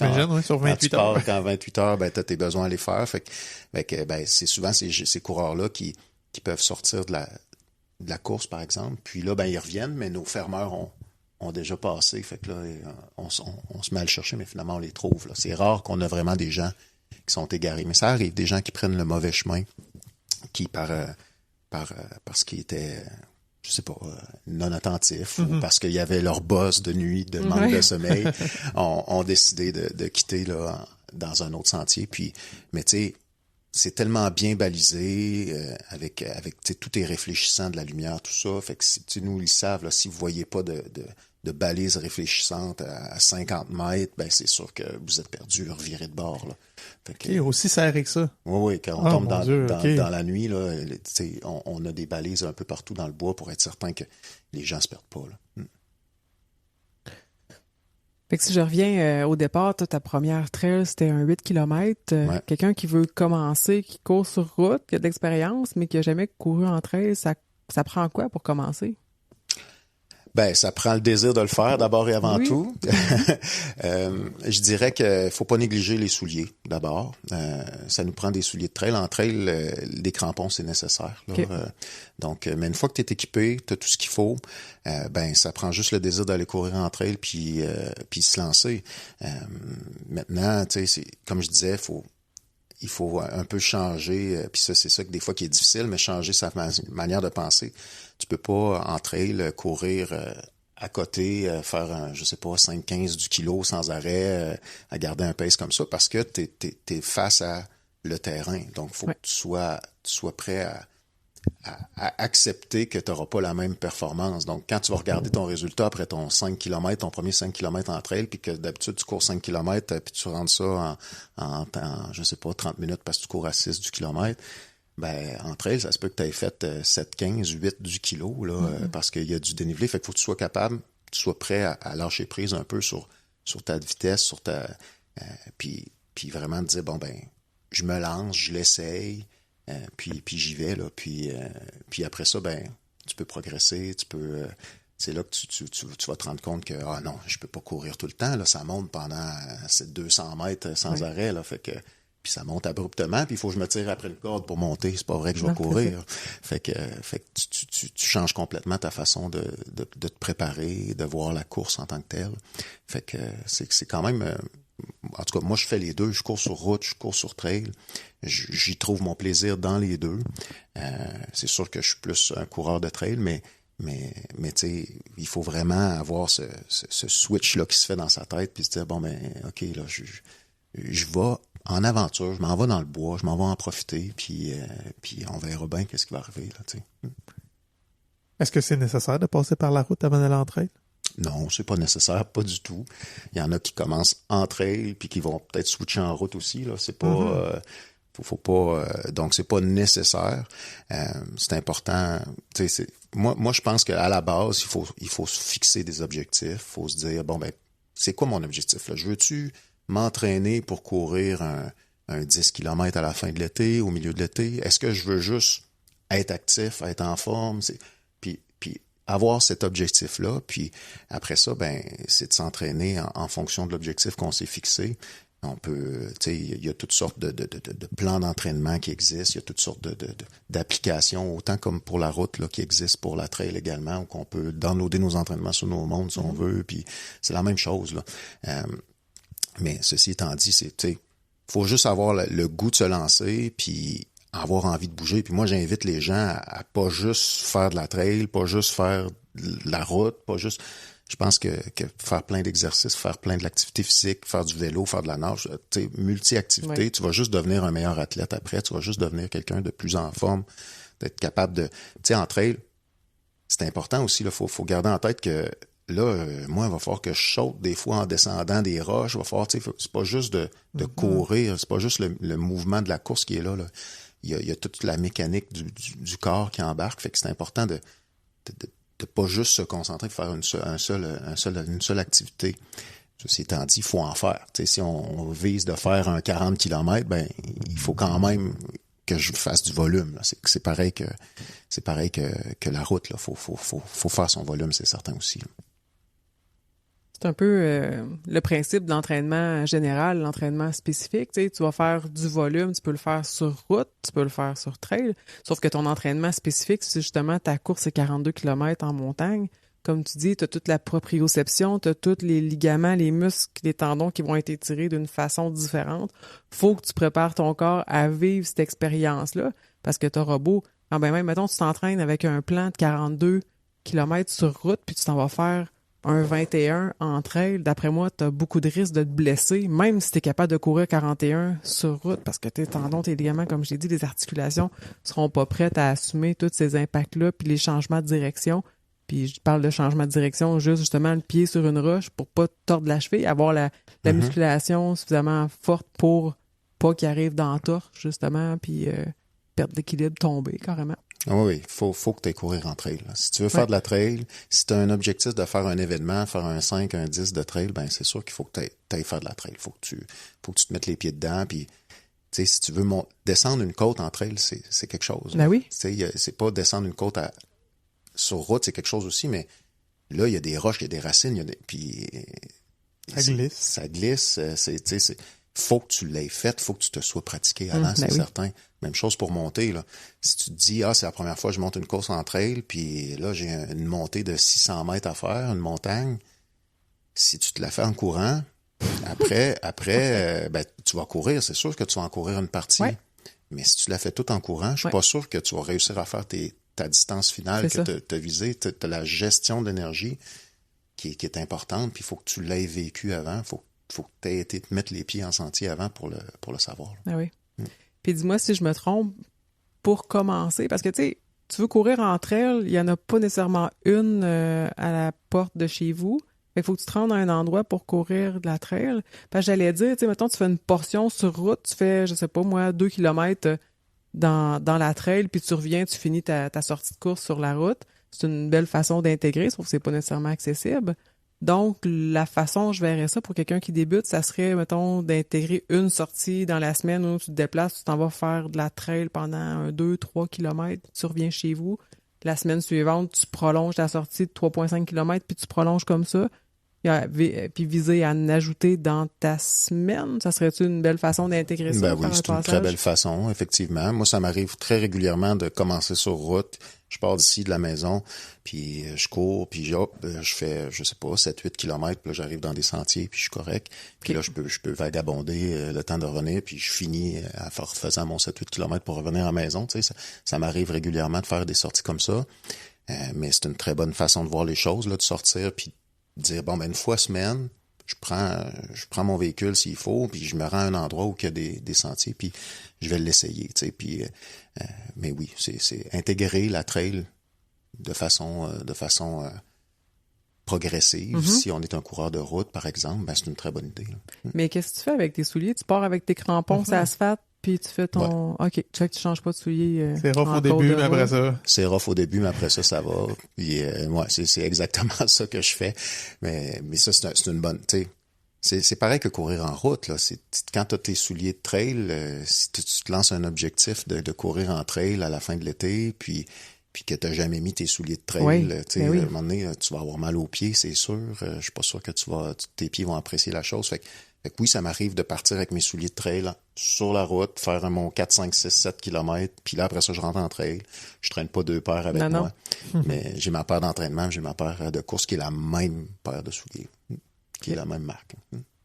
sur 28 heures. Quand 28 heures, tu as tes besoins à les faire. Fait que c'est souvent ces coureurs-là qui peuvent sortir de la course, par exemple. Puis là, ils reviennent, mais nos fermeurs ont déjà passé. Fait que là, on se met à le chercher, mais finalement, on les trouve. Là. C'est rare qu'on a vraiment des gens qui sont égarés. Mais ça arrive, des gens qui prennent le mauvais chemin, qui parce qu'ils étaient, je sais pas, non attentifs, ou parce qu'il y avait leur boss de nuit, de manque de sommeil, ont décidé de quitter là dans un autre sentier. Puis, mais tu sais, c'est tellement bien balisé, avec tout est réfléchissant, de la lumière, tout ça. Fait que nous, ils savent, là, si vous voyez pas de balises réfléchissantes à 50 mètres, c'est sûr que vous êtes perdu, revirez de bord. Là. Et aussi serré que ça. Oui, quand on tombe dans la nuit, là, on a des balises un peu partout dans le bois pour être certain que les gens se perdent pas. Là. Fait que si je reviens au départ, ta première trail, c'était un 8 km. Quelqu'un qui veut commencer, qui court sur route, qui a de l'expérience, mais qui n'a jamais couru en trail, ça prend quoi pour commencer? Ben, ça prend le désir de le faire d'abord et avant tout. Je dirais que faut pas négliger les souliers d'abord. Ça nous prend des souliers de trail. En trail, des crampons, c'est nécessaire. Là. Okay. Donc, mais une fois que tu es équipé, tu as tout ce qu'il faut, ben ça prend juste le désir d'aller courir en trail puis se lancer. Maintenant, tu sais, comme je disais, il faut un peu changer, puis ça, c'est ça que des fois qui est difficile, mais changer sa manière de penser. Tu peux pas en trail courir à côté, faire je sais pas, 5-15 du kilo sans arrêt, à garder un pace comme ça, parce que t'es face à le terrain. Donc, faut que tu sois prêt à accepter que tu n'auras pas la même performance. Donc, quand tu vas regarder ton résultat après ton 5 km, ton premier 5 km en trail, puis que d'habitude, tu cours 5 km, puis tu rentres ça en je sais pas, 30 minutes parce que tu cours à 6 du kilomètre, ben, en trail, ça se peut que tu aies fait 7, 15, 8 du kilo, là, parce qu'il y a du dénivelé. Fait qu'il faut que tu sois capable, tu sois prêt à lâcher prise un peu sur ta vitesse, sur ta, puis vraiment te dire, bon, ben, je me lance, je l'essaye, puis j'y vais, là. Puis après ça, ben, tu peux progresser, c'est là que tu vas te rendre compte que, ah non, je peux pas courir tout le temps, là. Ça monte pendant 200 mètres sans arrêt, là. Fait que, puis ça monte abruptement, puis il faut que je me tire après une corde pour monter. C'est pas vrai que je vais courir. Fait que tu changes complètement ta façon de te préparer, de voir la course en tant que telle. Fait que c'est quand même... En tout cas, moi, je fais les deux. Je cours sur route, je cours sur trail. J'y trouve mon plaisir dans les deux. C'est sûr que je suis plus un coureur de trail, mais tu sais, il faut vraiment avoir ce switch-là qui se fait dans sa tête, puis se dire, bon, ben, OK, là, je vais en aventure, je m'en vais dans le bois, je m'en vais en profiter, puis on verra bien qu'est-ce qui va arriver, là, tu sais. Est-ce que c'est nécessaire de passer par la route avant d'aller en trail? Non, c'est pas nécessaire, pas du tout. Il y en a qui commencent en trail, puis qui vont peut-être switcher en route aussi, là. C'est pas... faut pas... donc, c'est pas nécessaire. C'est important... Tu sais, moi, je pense qu'à la base, il faut se fixer des objectifs. Il faut se dire, bon, ben, c'est quoi mon objectif, là? Je veux-tu m'entraîner pour courir un 10 km à la fin de l'été, au milieu de l'été? Est-ce que je veux juste être actif, être en forme? Puis avoir cet objectif-là, puis après ça, ben, c'est de s'entraîner en fonction de l'objectif qu'on s'est fixé. On peut, tu sais, il y a toutes sortes de plans d'entraînement qui existent, il y a toutes sortes d'applications, autant comme pour la route, là, qui existent pour la trail également, où qu'on peut downloader nos entraînements sur nos montres si on veut, puis c'est la même chose, là. Mais ceci étant dit, tu sais, faut juste avoir le goût de se lancer, puis avoir envie de bouger. Puis moi, j'invite les gens à pas juste faire de la trail, pas juste faire de la route, pas juste... Je pense que faire plein d'exercices, faire plein de l'activité physique, faire du vélo, faire de la nage, tu sais, multi-activité, tu vas juste devenir un meilleur athlète après, tu vas juste devenir quelqu'un de plus en forme, d'être capable de... Tu sais, en trail, c'est important aussi, là, faut garder en tête que là, moi, il va falloir que je saute des fois en descendant des roches, il va falloir, tu sais, c'est pas juste de courir, c'est pas juste le mouvement de la course qui est là. Il y a toute la mécanique du corps qui embarque, fait que c'est important de pas juste se concentrer pour faire une seule activité. Ceci étant dit, il faut en faire. T'sais, si on vise de faire un 40 km, ben il faut quand même que je fasse du volume. Là. C'est pareil que la route. Là. Faut faire son volume, c'est certain aussi. Là. C'est un peu le principe de l'entraînement général, l'entraînement spécifique. Tu sais, tu vas faire du volume, tu peux le faire sur route, tu peux le faire sur trail. Sauf que ton entraînement spécifique, c'est justement ta course, c'est 42 km en montagne. Comme tu dis, tu as toute la proprioception, tu as tous les ligaments, les muscles, les tendons qui vont être étirés d'une façon différente. Faut que tu prépares ton corps à vivre cette expérience-là parce que tu auras beau... Ah ben même, mettons, tu t'entraînes avec un plan de 42 km sur route puis tu t'en vas faire un 21 en trail, d'après moi, tu as beaucoup de risques de te blesser, même si tu es capable de courir 41 sur route, parce que tes tendons, tes ligaments, comme je l'ai dit, les articulations seront pas prêtes à assumer tous ces impacts-là, puis les changements de direction. Puis je parle de changement de direction, juste justement le pied sur une roche pour pas te tordre la cheville, avoir la musculation suffisamment forte pour pas qu'il arrive dans la torche, justement, puis perdre d'équilibre, tomber carrément. Oui, faut que tu ailles courir en trail. Là. Si tu veux faire de la trail, si tu as un objectif de faire un événement, faire un 5, un 10 de trail, ben c'est sûr qu'il faut que tu ailles faire de la trail. Faut que tu te mettes les pieds dedans. Puis, tu sais, si tu veux descendre une côte en trail, c'est quelque chose. Ben oui. Tu sais, c'est pas descendre une côte sur route, c'est quelque chose aussi, mais Là, il y a des roches, il y a des racines, puis Ça glisse. Ça glisse. Faut que tu l'aies fait, faut que tu te sois pratiqué avant, c'est certain. Même chose pour monter, là. Si tu te dis, c'est la première fois que je monte une course en trail, puis là, j'ai une montée de 600 mètres à faire, une montagne. Si tu te la fais en courant, après, tu vas courir. C'est sûr que tu vas en courir une partie. Ouais. Mais si tu la fais tout en courant, je suis pas sûr que tu vas réussir à faire ta distance finale que tu as visée. Tu as la gestion de l'énergie qui est importante, puis il faut que tu l'aies vécu avant. Faut que tu aies été te mettre les pieds en sentier avant pour le savoir. Ah oui. Puis dis-moi si je me trompe, pour commencer, parce que tu veux courir en trail, il n'y en a pas nécessairement une à la porte de chez vous. Il faut que tu te rendes à un endroit pour courir de la trail. Parce que j'allais dire, mettons, tu fais une portion sur route, tu fais, je sais pas moi, 2 kilomètres dans la trail, puis tu reviens, tu finis ta sortie de course sur la route. C'est une belle façon d'intégrer, sauf que c'est pas nécessairement accessible. Donc, la façon, je verrais ça pour quelqu'un qui débute, ça serait, mettons, d'intégrer une sortie dans la semaine où tu te déplaces, tu t'en vas faire de la trail pendant 2-3 kilomètres, tu reviens chez vous. La semaine suivante, tu prolonges ta sortie de 3,5 kilomètres, puis tu prolonges comme ça. Puis viser à en ajouter dans ta semaine, ça serait-tu une belle façon d'intégrer ça? Oui, c'est une très belle façon, effectivement. Moi, ça m'arrive très régulièrement de commencer sur route. Je pars d'ici, de la maison, puis je cours, puis je fais, je sais pas, 7-8 kilomètres, puis là, j'arrive dans des sentiers, puis je suis correct. Puis là, je peux vagabonder le temps de revenir, puis je finis en faisant mon 7-8 kilomètres pour revenir à la maison. Tu sais, ça m'arrive régulièrement de faire des sorties comme ça. Mais c'est une très bonne façon de voir les choses, là, de sortir, puis dire, une fois semaine, je prends mon véhicule s'il faut, puis je me rends à un endroit où il y a des sentiers, puis je vais l'essayer, tu sais, puis mais oui, c'est intégrer la trail de façon progressive. Mm-hmm. Si on est un coureur de route, par exemple, c'est une très bonne idée, là. Mais qu'est-ce que tu fais avec tes souliers? Tu pars avec tes crampons, ça asphalte, puis tu fais ton... Ouais. OK, tu sais que tu changes pas de souliers. C'est rough au début, mais après ça... C'est rough au début, mais après ça va. Puis, c'est exactement ça que je fais. Mais ça, c'est une bonne... Tu sais, c'est pareil que courir en route, là. Quand tu as tes souliers de trail, si tu te lances un objectif de courir en trail à la fin de l'été, puis que tu n'as jamais mis tes souliers de trail, à un moment donné, tu vas avoir mal aux pieds, c'est sûr. Je suis pas sûr que tes pieds vont apprécier la chose. Fait que oui, ça m'arrive de partir avec mes souliers de trail sur la route, faire mon 4, 5, 6, 7 kilomètres, puis là, après ça, je rentre en trail. Je traîne pas 2 paires avec moi. Mais j'ai ma paire d'entraînement, j'ai ma paire de course qui est la même paire de souliers, qui est la même marque.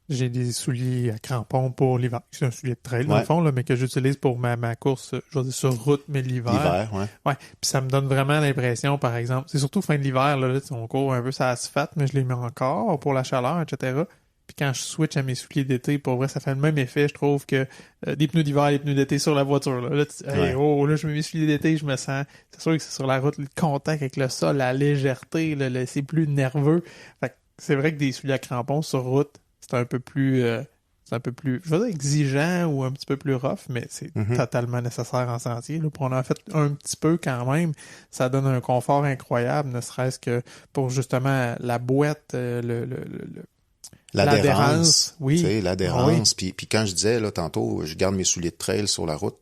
J'ai des souliers à crampons pour l'hiver. C'est un soulier de trail, dans le fond, là, mais que j'utilise pour ma course, je veux dire, sur route, mais l'hiver. L'hiver, ouais. Ouais. Puis ça me donne vraiment l'impression, par exemple, c'est surtout fin de l'hiver, là, on court un peu sur l'asphalte, mais je les mets encore pour la chaleur, etc. Puis quand je switch à mes souliers d'été, pour vrai, ça fait le même effet, je trouve, que des pneus d'hiver et des pneus d'été sur la voiture. Là, là, je mets mes souliers d'été, je me sens... C'est sûr que c'est sur la route, le contact avec le sol, la légèreté, c'est plus nerveux. Fait que c'est vrai que des souliers à crampons sur route, c'est un peu plus, je veux dire, exigeant ou un petit peu plus rough, mais c'est totalement nécessaire en sentier. Là, pour en avoir fait un petit peu quand même, ça donne un confort incroyable, ne serait-ce que pour justement la boîte, l'adhérence. Oui. Tu sais, l'adhérence. Oui. Puis quand je disais, là, tantôt, je garde mes souliers de trail sur la route,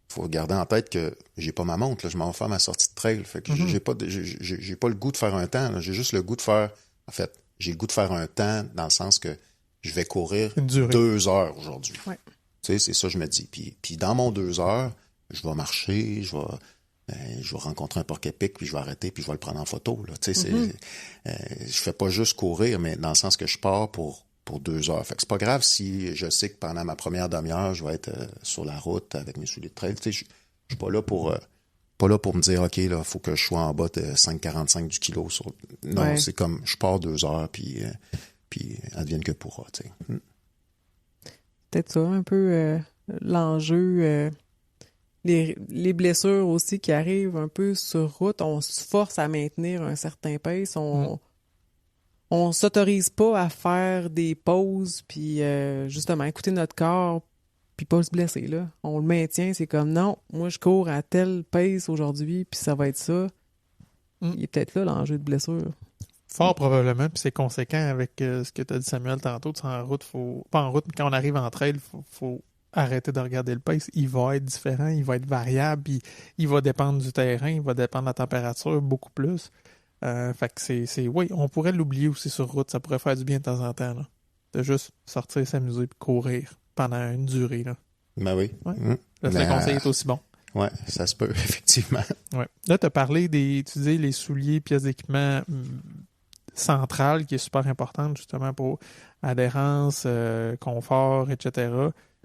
faut garder en tête que j'ai pas ma montre, là, je m'en vais faire ma sortie de trail. Fait que j'ai pas le goût de faire un temps, là. J'ai juste le goût de faire, en fait, j'ai le goût de faire un temps dans le sens que je vais courir 2 heures aujourd'hui. Ouais. Tu sais, c'est ça que je me dis. Puis dans mon 2 heures, je vais marcher, je vais rencontrer un porc-épic, puis je vais arrêter, puis je vais le prendre en photo. Là. Tu sais, je fais pas juste courir, mais dans le sens que je pars pour 2 heures. Fait que c'est pas grave si je sais que pendant ma première demi-heure, je vais être sur la route avec mes souliers de trail. Tu sais, je suis pas là pour me dire, OK, là, faut que je sois en bas de 5,45 du kilo. Non, c'est comme, je pars 2 heures, puis advienne que pourra, tu sais. Peut-être ça, un peu l'enjeu... Les blessures aussi qui arrivent un peu sur route, on se force à maintenir un certain pace, on s'autorise pas à faire des pauses, puis justement écouter notre corps, puis pas se blesser, là. On le maintient, c'est comme, non, moi je cours à telle pace aujourd'hui, puis ça va être ça. Il est peut-être là l'enjeu de blessure. Fort probablement, puis c'est conséquent avec ce que tu as dit, Samuel, tantôt, en route, pas en route, mais quand on arrive en trail, faut arrêter de regarder le pace. Il va être différent, il va être variable, il va dépendre du terrain, il va dépendre de la température beaucoup plus. Fait que oui, on pourrait l'oublier aussi sur route, ça pourrait faire du bien de temps en temps, là. De juste sortir, s'amuser et courir pendant une durée, là. Ben oui. Ouais. Le conseil est aussi bon. Ouais, ça se peut, effectivement. Ouais. Là, tu as parlé tu dis les souliers, pièces d'équipement centrales, qui est super importante justement pour adhérence, confort, etc.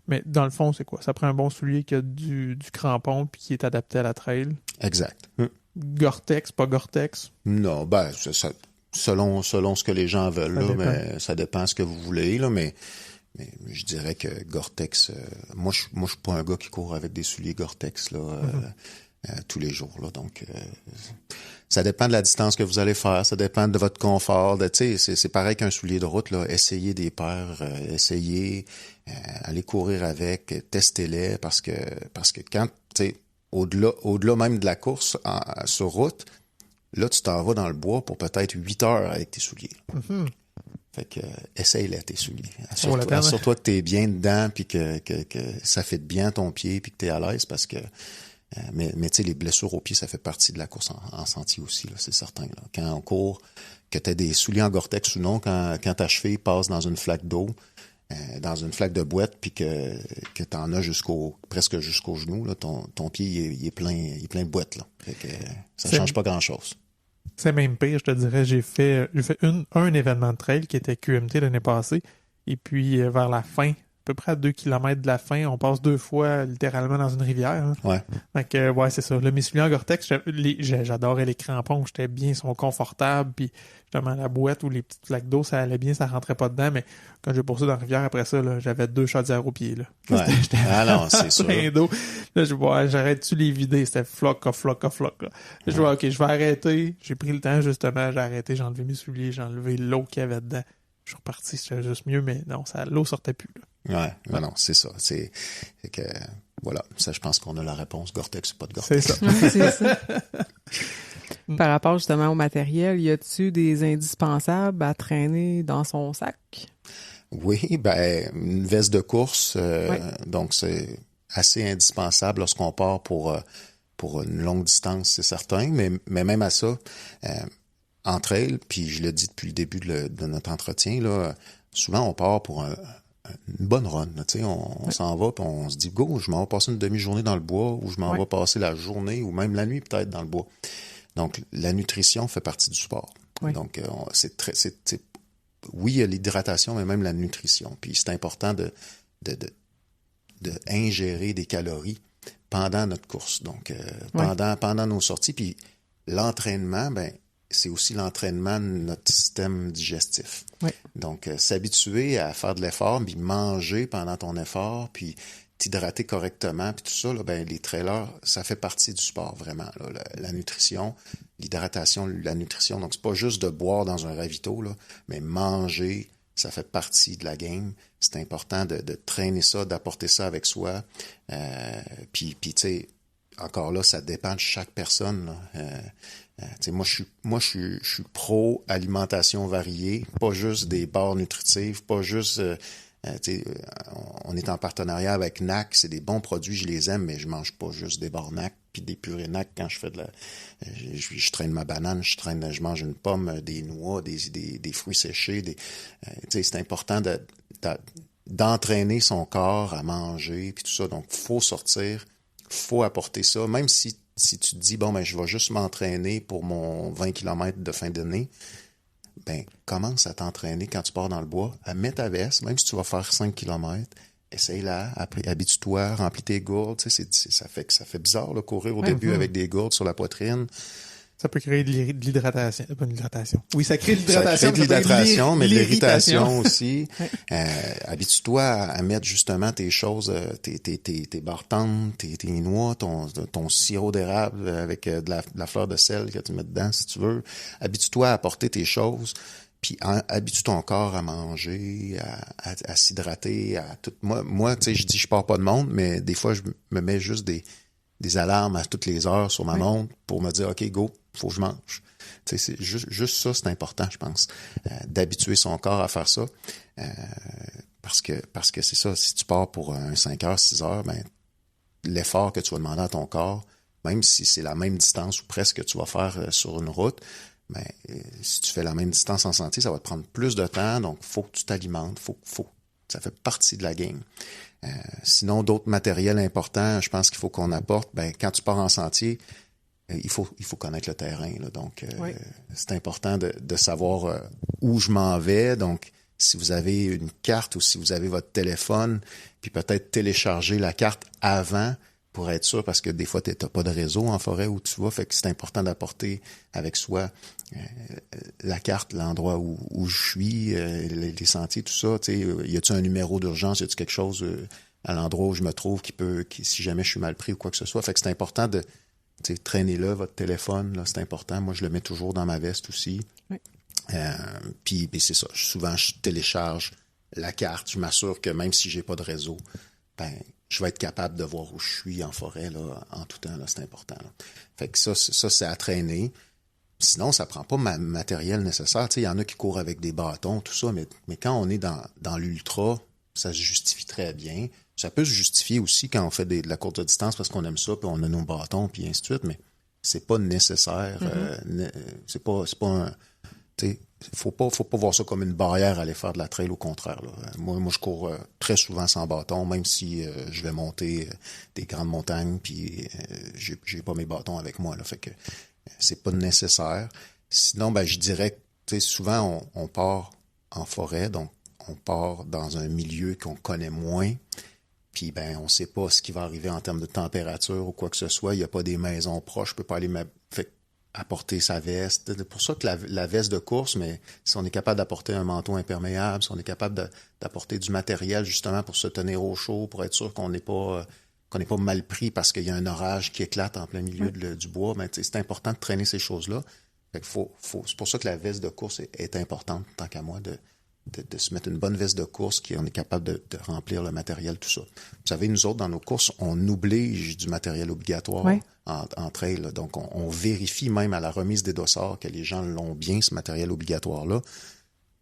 Mais dans le fond, c'est quoi? Ça prend un bon soulier qui a du crampon puis qui est adapté à la trail. Exact. Gore-Tex, pas Gore-Tex? Non, selon ce que les gens veulent, là, mais ça dépend ce que vous voulez, là, mais je dirais que Gore-Tex, moi je suis pas un gars qui court avec des souliers Gore-Tex là, tous les jours, là, donc ça dépend de la distance que vous allez faire, ça dépend de votre confort, c'est pareil qu'un soulier de route, là, essayez des paires, allez courir avec, testez-les, parce que quand, au-delà même de la course sur route, là, tu t'en vas dans le bois pour peut-être 8 heures avec tes souliers. Mm-hmm. Fait que essaye-les tes souliers. Assure-toi que t'es bien dedans, puis que ça fait bien ton pied, puis que t'es à l'aise, parce que mais tu sais, les blessures au pied, ça fait partie de la course en sentier aussi, là, c'est certain. Là. Quand on court, que t'aies des souliers en Gore-Tex ou non, quand ta cheville passe dans une flaque d'eau, dans une flaque de boîte, puis que t'en as presque jusqu'au genou, là, ton pied il est plein de boîtes, là. Fait que ça change pas grand-chose. C'est même pire, je te dirais. J'ai fait un événement de trail qui était QMT l'année passée. Et puis, vers la fin, à peu près à 2 km de la fin, on passe 2 fois littéralement dans une rivière. Hein. Ouais. Fait que, ouais, c'est ça. Le mes souliers en Gore-Tex, j'adorais les crampons. J'étais bien, ils sont confortables. Puis, justement, la boîte ou les petites flaques d'eau, ça allait bien, ça rentrait pas dedans. Mais quand j'ai poursuivi dans la rivière, après ça, là, j'avais 2 chaudières aux pieds. Là. Ouais. Non, c'est sûr. Plein d'eau. Là, je vois, j'arrête-tu les vider? C'était floc. Là. Je vois, OK, je vais arrêter. J'ai pris le temps, justement. J'ai arrêté, j'ai enlevé mes souliers, j'ai enlevé l'eau qu'il y avait dedans. Je suis reparti, c'était juste mieux, mais non, l'eau sortait plus. Là. Ouais, non, c'est ça. C'est que, voilà, ça, je pense qu'on a la réponse. Gore-Tex, c'est pas de Gore-Tex. C'est ça. C'est ça. Par rapport justement au matériel, y a-tu des indispensables à traîner dans son sac? Oui, une veste de course, donc c'est assez indispensable lorsqu'on part pour une longue distance, c'est certain, mais même à ça, en trail, puis je le dis depuis le début de notre entretien, là, souvent on part pour une bonne run. On s'en va, puis on se dit, go, je m'en vais passer une demi-journée dans le bois, ou je m'en vais passer la journée, ou même la nuit peut-être dans le bois. Donc, la nutrition fait partie du sport. Oui. Donc, oui, il y a l'hydratation, mais même la nutrition. Puis c'est important de ingérer des calories pendant notre course. Donc, pendant nos sorties. Puis l'entraînement, c'est aussi l'entraînement de notre système digestif. Oui. Donc, s'habituer à faire de l'effort, puis manger pendant ton effort, puis t'hydrater correctement, puis tout ça, là, les trailers, ça fait partie du sport, vraiment. Là, la nutrition, l'hydratation, la nutrition. Donc, c'est pas juste de boire dans un ravito, là, mais manger, ça fait partie de la game. C'est important de traîner ça, d'apporter ça avec soi. Puis tu sais, encore là, ça dépend de chaque personne, là. Moi, je suis pro alimentation variée, pas juste des barres nutritives, pas juste, on est en partenariat avec NAC, c'est des bons produits, je les aime, mais je mange pas juste des barres NAC puis des purées NAC quand je fais je traîne ma banane, je mange une pomme, des noix, des fruits séchés, c'est important d'entraîner son corps à manger puis tout ça, donc faut sortir, faut apporter ça, même si tu te dis, je vais juste m'entraîner pour mon 20 km de fin d'année, commence à t'entraîner quand tu pars dans le bois, mets ta veste, même si tu vas faire 5 km, essaye-la, habitue-toi, remplis tes gourdes, ça fait bizarre, là, courir au début avec des gourdes sur la poitrine. Ça peut créer de l'hydratation. Pas de l'hydratation. Oui, ça crée de l'hydratation. Ça crée de l'hydratation, mais de l'irritation aussi. Ouais. Habitue-toi à mettre justement tes choses, tes barres-tentes, tes noix, ton sirop d'érable avec de la fleur de sel que tu mets dedans si tu veux. Habitue-toi à apporter tes choses. Puis habitue ton corps à manger, à s'hydrater, à tout. Moi, tu sais, je dis je pars pas de montre, mais des fois je me mets juste des alarmes à toutes les heures sur ma montre pour me dire OK, go, faut que je mange. Tu sais, c'est juste ça, c'est important, je pense, d'habituer son corps à faire ça. Parce que c'est ça, si tu pars pour un 5 heures, 6 heures, l'effort que tu vas demander à ton corps, même si c'est la même distance ou presque que tu vas faire sur une route, ben, si tu fais la même distance en sentier, ça va te prendre plus de temps, donc faut que tu t'alimentes, ça fait partie de la game. Sinon, d'autres matériels importants, je pense qu'il faut qu'on apporte, ben, quand tu pars en sentier, il faut connaître le terrain, là. Donc, Oui. c'est important de savoir où je m'en vais. Donc, si vous avez une carte ou si vous avez votre téléphone, puis peut-être télécharger la carte avant pour être sûr, parce que des fois, tu n'as pas de réseau en forêt où tu vas, fait que c'est important d'apporter avec soi la carte, l'endroit où je suis, les sentiers, tout ça. Tu sais, y a-t-il un numéro d'urgence, y a-t-il quelque chose à l'endroit où je me trouve qui si jamais je suis mal pris ou quoi que ce soit. Fait que c'est important de traînez-le, votre téléphone, là, c'est important. Moi, je le mets toujours dans ma veste aussi. Oui. Puis c'est ça. Souvent, je télécharge la carte. Je m'assure que même si j'ai pas de réseau, ben, je vais être capable de voir où je suis en forêt là, en tout temps. Là, c'est important. Là. Fait que ça, c'est à traîner. Sinon, ça prend pas matériel nécessaire. Tu sais, il y en a qui courent avec des bâtons, tout ça, mais quand on est dans l'ultra, ça se justifie très bien. Ça peut se justifier aussi quand on fait de la courte distance parce qu'on aime ça, puis on a nos bâtons, puis ainsi de suite, mais c'est pas nécessaire. C'est pas un... Tu sais, faut pas voir ça comme une barrière à aller faire de la trail, au contraire. Là. Moi, je cours très souvent sans bâton, même si je vais monter des grandes montagnes, puis j'ai pas mes bâtons avec moi. Là, fait que c'est pas nécessaire. Sinon, ben je dirais que souvent on part en forêt, donc on part dans un milieu qu'on connaît moins. Puis ben on sait pas ce qui va arriver en termes de température ou quoi que ce soit. Il n'y a pas des maisons proches, je peux pas aller apporter sa veste. C'est pour ça que la veste de course, mais si on est capable d'apporter un manteau imperméable, si on est capable d'apporter du matériel justement pour se tenir au chaud, pour être sûr qu'on n'est pas mal pris parce qu'il y a un orage qui éclate en plein milieu du bois, ben, c'est important de traîner ces choses-là. Fait que c'est pour ça que la veste de course est importante, tant qu'à moi, de se mettre une bonne veste de course on est capable de remplir le matériel, tout ça. Vous savez, nous autres, dans nos courses, on oblige du matériel obligatoire en trail. Là. Donc, on vérifie même à la remise des dossards que les gens l'ont bien, ce matériel obligatoire-là.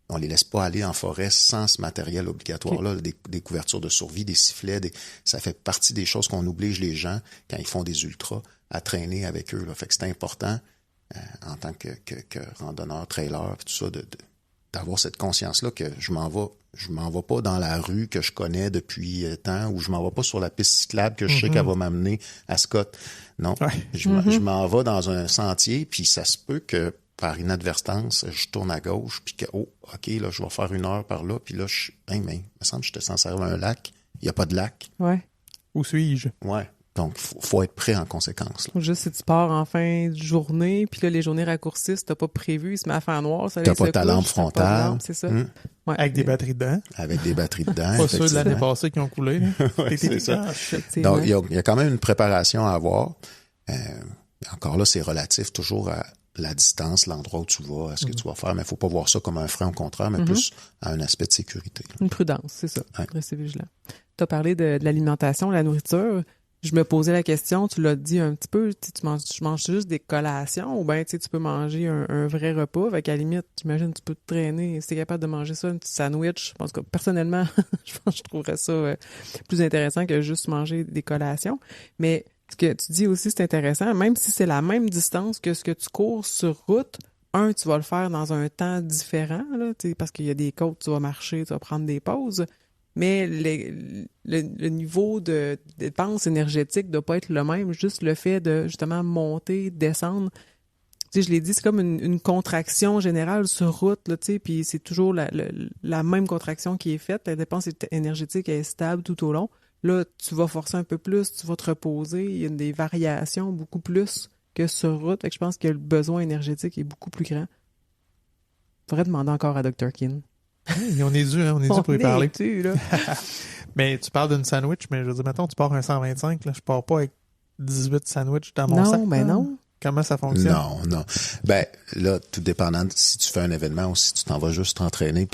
On les laisse pas aller en forêt sans ce matériel obligatoire-là, des couvertures de survie, des sifflets, ça fait partie des choses qu'on oblige les gens, quand ils font des ultras, à traîner avec eux. Là. Fait que c'est important, en tant que randonneur, trailer, tout ça, d'avoir cette conscience-là que je m'en vais pas dans la rue que je connais depuis tant, ou je m'en vais pas sur la piste cyclable que je sais qu'elle va m'amener à Scott. Non, je m'en vais dans un sentier, puis ça se peut que par inadvertance, je tourne à gauche, puis que, OK, là, je vais faire 1 heure par là, puis là, mais il me semble que j'étais censé arriver à un lac. Il n'y a pas de lac. Ouais. Où suis-je? Ouais. Donc, faut être prêt en conséquence. Là. Juste si tu pars en fin de journée, puis là, les journées raccourcissent, t'as pas prévu, il se met à faire noir, ça t'as pas ta lampe frontale. C'est ça. Ouais. Avec des batteries dedans. Avec des batteries dedans. Pas ceux de l'année passée qui ont coulé. Ouais, c'est ça. Donc, il y a quand même une préparation à avoir. Encore là, c'est relatif toujours à la distance, l'endroit où tu vas, à ce que tu vas faire. Mais il faut pas voir ça comme un frein, au contraire, mais plus à un aspect de sécurité. Là. Une prudence, c'est ça. Rester vigilant. Tu as parlé de l'alimentation, de la nourriture. Je me posais la question, tu l'as dit un petit peu, tu manges juste des collations ou bien tu peux manger un vrai repas. Fait qu'à la limite, j'imagine tu peux te traîner. Si tu es capable de manger ça, un petit sandwich, je pense que personnellement, je trouverais ça plus intéressant que juste manger des collations. Mais ce que tu dis aussi, c'est intéressant. Même si c'est la même distance que ce que tu cours sur route, tu vas le faire dans un temps différent, là, parce qu'il y a des côtes, tu vas marcher, tu vas prendre des pauses. Mais le niveau de dépense énergétique ne doit pas être le même. Juste le fait de, justement, monter, descendre. Tu sais, je l'ai dit, c'est comme une contraction générale sur route, là, tu sais, puis c'est toujours la même contraction qui est faite. La dépense énergétique est stable tout au long. Là, tu vas forcer un peu plus, tu vas te reposer. Il y a des variations beaucoup plus que sur route. Fait que je pense que le besoin énergétique est beaucoup plus grand. Il faudrait demander encore à Dr. Kin. Oui, on est dû pour y parler. Là. Mais tu parles d'une sandwich, mais je veux dire, mettons, tu pars un 125, là, je pars pas avec 18 sandwichs dans mon sac. Non, ben non. Comment ça fonctionne? Non. Ben, là, tout dépendant de si tu fais un événement ou si tu t'en vas juste t'entraîner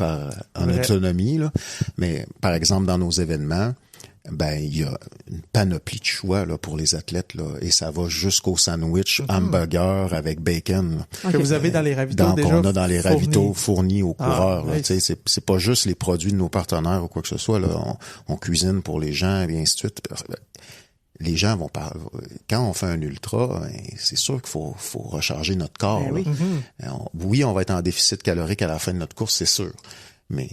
en autonomie, là. Mais, par exemple, dans nos événements, ben, il y a une panoplie de choix, là, pour les athlètes, là. Et ça va jusqu'au sandwich, hamburger avec bacon, là. Okay. Que vous avez dans les ravitaux donc, déjà on a dans les ravitaux fournis aux coureurs, là. Nice. Tu sais, c'est pas juste les produits de nos partenaires ou quoi que ce soit, là. On cuisine pour les gens et ainsi de suite. les gens vont pas. Quand on fait un ultra, ben, c'est sûr qu'il faut recharger notre corps. Ben oui. Oui, on va être en déficit calorique à la fin de notre course, c'est sûr. Mais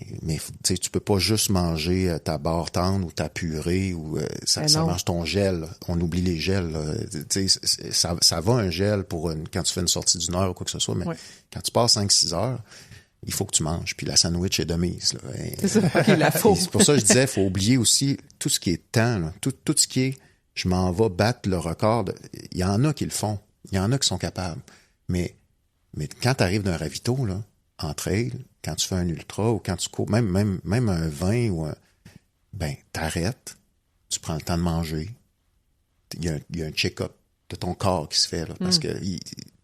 tu peux pas juste manger ta barre tendre ou ta purée ou ça mange ton gel. On oublie les gels. Ça va un gel pour quand tu fais une sortie d'une heure ou quoi que ce soit, mais quand tu passes 5-6 heures, il faut que tu manges. Puis la sandwich est de mise. Là. C'est ça, il la faut. C'est pour ça que je disais, il faut oublier aussi tout ce qui est temps. Là. Tout ce qui est je m'en vais battre le record. Il y en a qui le font. Il y en a qui sont capables. Mais quand tu arrives d'un ravito, là, en trail, quand tu fais un ultra ou quand tu cours, même un 20 ou un... Ben, t'arrêtes, tu prends le temps de manger. Il y a un check-up de ton corps qui se fait, là, parce que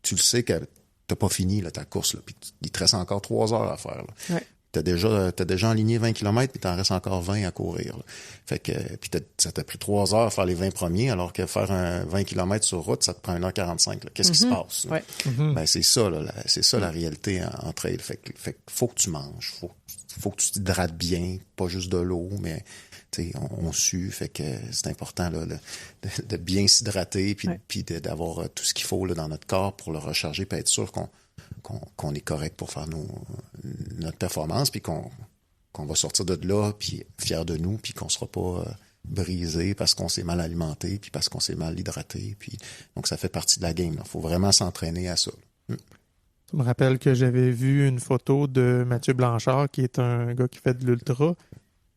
tu le sais que t'as pas fini là, ta course, là, puis il te reste encore 3 heures à faire. Là. Ouais. T'as déjà aligné 20 km, puis t'en restes encore 20 à courir. Là. Fait que puis ça t'a pris 3 heures à faire les 20 premiers, alors que faire un 20 km sur route, ça te prend 1h45. Là. Qu'est-ce qui se passe? Ouais. Ben, c'est ça, là, c'est ça la réalité en trail. Fait que faut que tu manges, faut que tu t'hydrates bien, pas juste de l'eau, mais on sue, fait que c'est important là, de bien s'hydrater, puis d'avoir tout ce qu'il faut là, dans notre corps pour le recharger, puis être sûr qu'on est correct pour faire notre performance, puis qu'on va sortir de là, puis fier de nous, puis qu'on sera pas brisé parce qu'on s'est mal alimenté, puis parce qu'on s'est mal hydraté. Puis donc ça fait partie de la game. Il faut vraiment s'entraîner à ça. Tu me rappelles que j'avais vu une photo de Mathieu Blanchard, qui est un gars qui fait de l'ultra,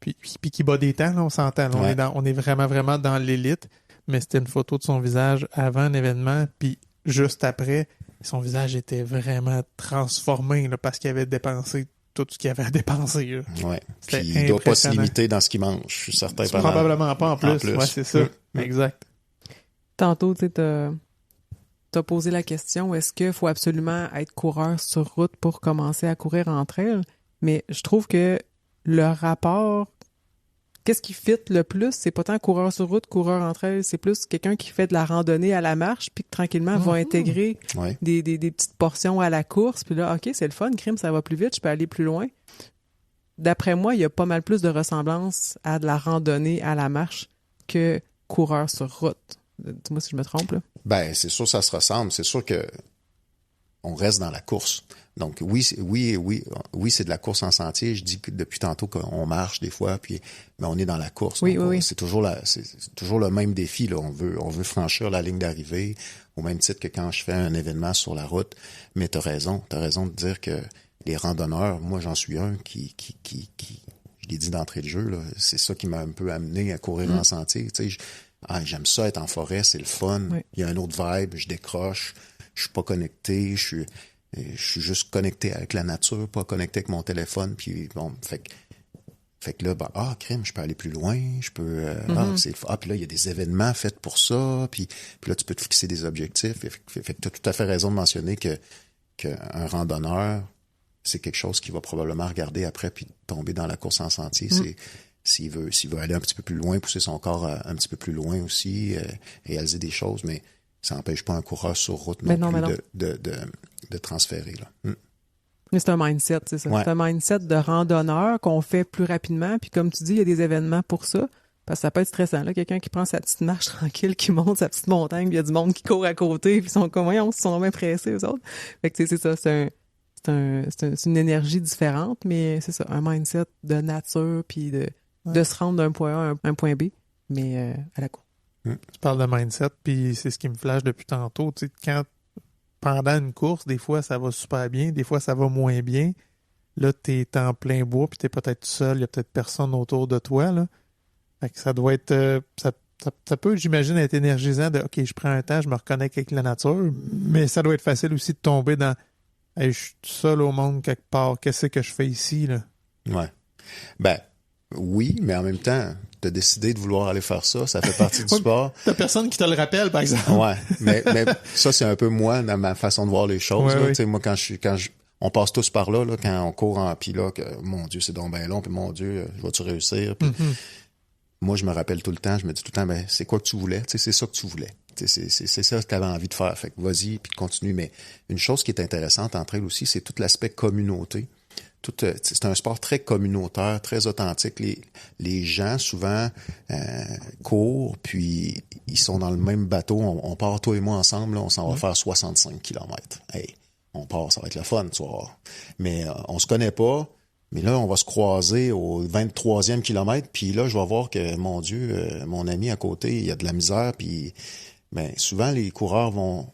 puis qui bat des temps, là, on s'entend. Là, on est vraiment, vraiment dans l'élite, mais c'était une photo de son visage avant un événement, puis juste après, son visage était vraiment transformé là, parce qu'il avait dépensé tout ce qu'il avait à dépenser. Oui, puis il ne doit pas se limiter dans ce qu'il mange, je suis certain. Probablement pas en plus. Ouais, c'est ça, exact. Tantôt, tu t'as posé la question, est-ce qu'il faut absolument être coureur sur route pour commencer à courir entre elles? Mais je trouve que le rapport, qu'est-ce qui fit le plus? C'est pas tant coureur sur route, coureur entre elles, c'est plus quelqu'un qui fait de la randonnée à la marche puis qui tranquillement va intégrer des petites portions à la course. Puis là, OK, c'est le fun, crime, ça va plus vite, je peux aller plus loin. D'après moi, il y a pas mal plus de ressemblance à de la randonnée à la marche que coureur sur route. Dis-moi si je me trompe, là. Ben, c'est sûr que ça se ressemble. C'est sûr que on reste dans la course. Donc, oui, c'est de la course en sentier. Je dis que depuis tantôt qu'on marche des fois, mais on est dans la course. Oui, donc, oui. C'est toujours le même défi, là. On veut franchir la ligne d'arrivée, au même titre que quand je fais un événement sur la route. Mais t'as raison de dire que les randonneurs, moi, j'en suis un qui je l'ai dit d'entrée de jeu, là, c'est ça qui m'a un peu amené à courir en sentier. Tu sais, j'aime ça être en forêt, c'est le fun. Oui. Il y a un autre vibe, je décroche, je suis pas connecté, je suis juste connecté avec la nature, pas connecté avec mon téléphone. Puis bon, fait que là, crime, je peux aller plus loin, je peux. Puis là, il y a des événements faits pour ça. Puis là, tu peux te fixer des objectifs. Fait que tu as tout à fait raison de mentionner qu'un randonneur, c'est quelque chose qu'il va probablement regarder après puis tomber dans la course en sentier. C'est s'il veut aller un petit peu plus loin, pousser son corps un petit peu plus loin aussi, réaliser des choses, mais ça n'empêche pas un coureur sur route de transférer. Là. Mais c'est un mindset, c'est ça. Ouais. C'est un mindset de randonneur qu'on fait plus rapidement. Puis comme tu dis, il y a des événements pour ça. Parce que ça peut être stressant. Là, quelqu'un qui prend sa petite marche tranquille, qui monte sa petite montagne, puis il y a du monde qui court à côté, puis ils sont comme, ils sont bien pressés, eux autres. Fait que c'est ça, c'est une énergie différente, mais c'est ça, un mindset de nature, puis de se rendre d'un point A à un point B, mais à la course. Tu parles de mindset, puis c'est ce qui me flash depuis tantôt. Tu sais, quand pendant une course, des fois ça va super bien, des fois ça va moins bien. Là, t'es en plein bois, puis t'es peut-être seul, il y a peut-être personne autour de toi. Là. Fait que ça doit être. Ça peut, j'imagine, être énergisant de OK, je prends un temps, je me reconnecte avec la nature, mais ça doit être facile aussi de tomber dans hey, je suis seul au monde quelque part, qu'est-ce que je fais ici, là? Ouais. Ben, oui, mais en même temps, t'as décidé de vouloir aller faire ça fait partie du sport. T'as personne qui te le rappelle, par exemple. Ouais, mais ça, c'est un peu moi, dans ma façon de voir les choses. Ouais, là. Oui. T'sais, moi, on passe tous par là, quand on court en pis là, que mon Dieu, c'est donc bien long, puis mon Dieu, je vais-tu réussir? Puis, moi, je me rappelle tout le temps, je me dis tout le temps, ben, c'est quoi que tu voulais? T'sais, c'est ça que tu voulais. C'est ça que tu avais envie de faire. Fait que vas-y, puis continue. Mais une chose qui est intéressante entre elles aussi, c'est tout l'aspect communauté. C'est un sport très communautaire, très authentique. Les gens, souvent, courent, puis ils sont dans le même bateau. On part, toi et moi, ensemble, là, on s'en va faire 65 kilomètres. Hey, on part, ça va être le fun, tu vois. Mais on se connaît pas. Mais là, on va se croiser au 23e kilomètre. Puis là, je vais voir que, mon Dieu, mon ami à côté, il y a de la misère. Puis ben, souvent, les coureurs vont...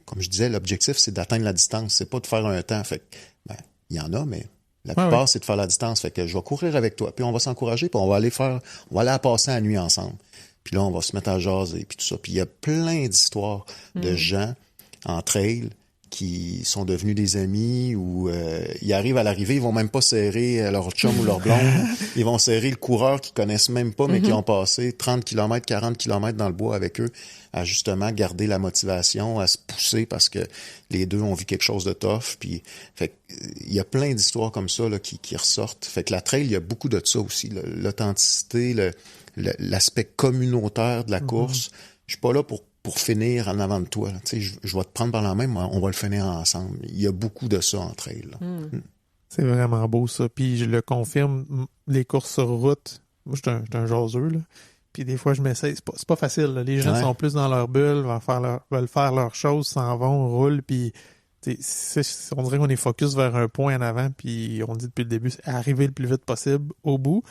Comme je disais, l'objectif, c'est d'atteindre la distance. C'est pas de faire un temps. Fait que, ben, il y en a, mais la plupart, c'est de faire la distance. Fait que je vais courir avec toi. Puis on va s'encourager. Puis on va aller à passer la nuit ensemble. Puis là, on va se mettre à jaser. Puis tout ça. Puis il y a plein d'histoires de gens en trail qui sont devenus des amis ou ils arrivent à l'arrivée, ils vont même pas serrer leur chum ou leur blonde. Ils vont serrer le coureur qu'ils connaissent même pas, mais qui ont passé 30 km, 40 km dans le bois avec eux, à justement garder la motivation, à se pousser parce que les deux ont vu quelque chose de tough. Puis, fait il y a plein d'histoires comme ça là, qui ressortent. Fait que la trail, il y a beaucoup de ça aussi. L'authenticité, l'aspect communautaire de la course. Je suis pas là pour finir en avant de toi. Tu sais, je vais te prendre par la main, mais on va le finir ensemble. Il y a beaucoup de ça entre elles. C'est vraiment beau, ça. Puis je le confirme, les courses sur route, moi, je suis un jaseux, là. Puis des fois, je m'essaye. C'est pas facile, là. Les gens sont plus dans leur bulle, veulent faire leurs choses, s'en vont, roulent, puis on dirait qu'on est focus vers un point en avant, puis on dit depuis le début, c'est arriver le plus vite possible au bout.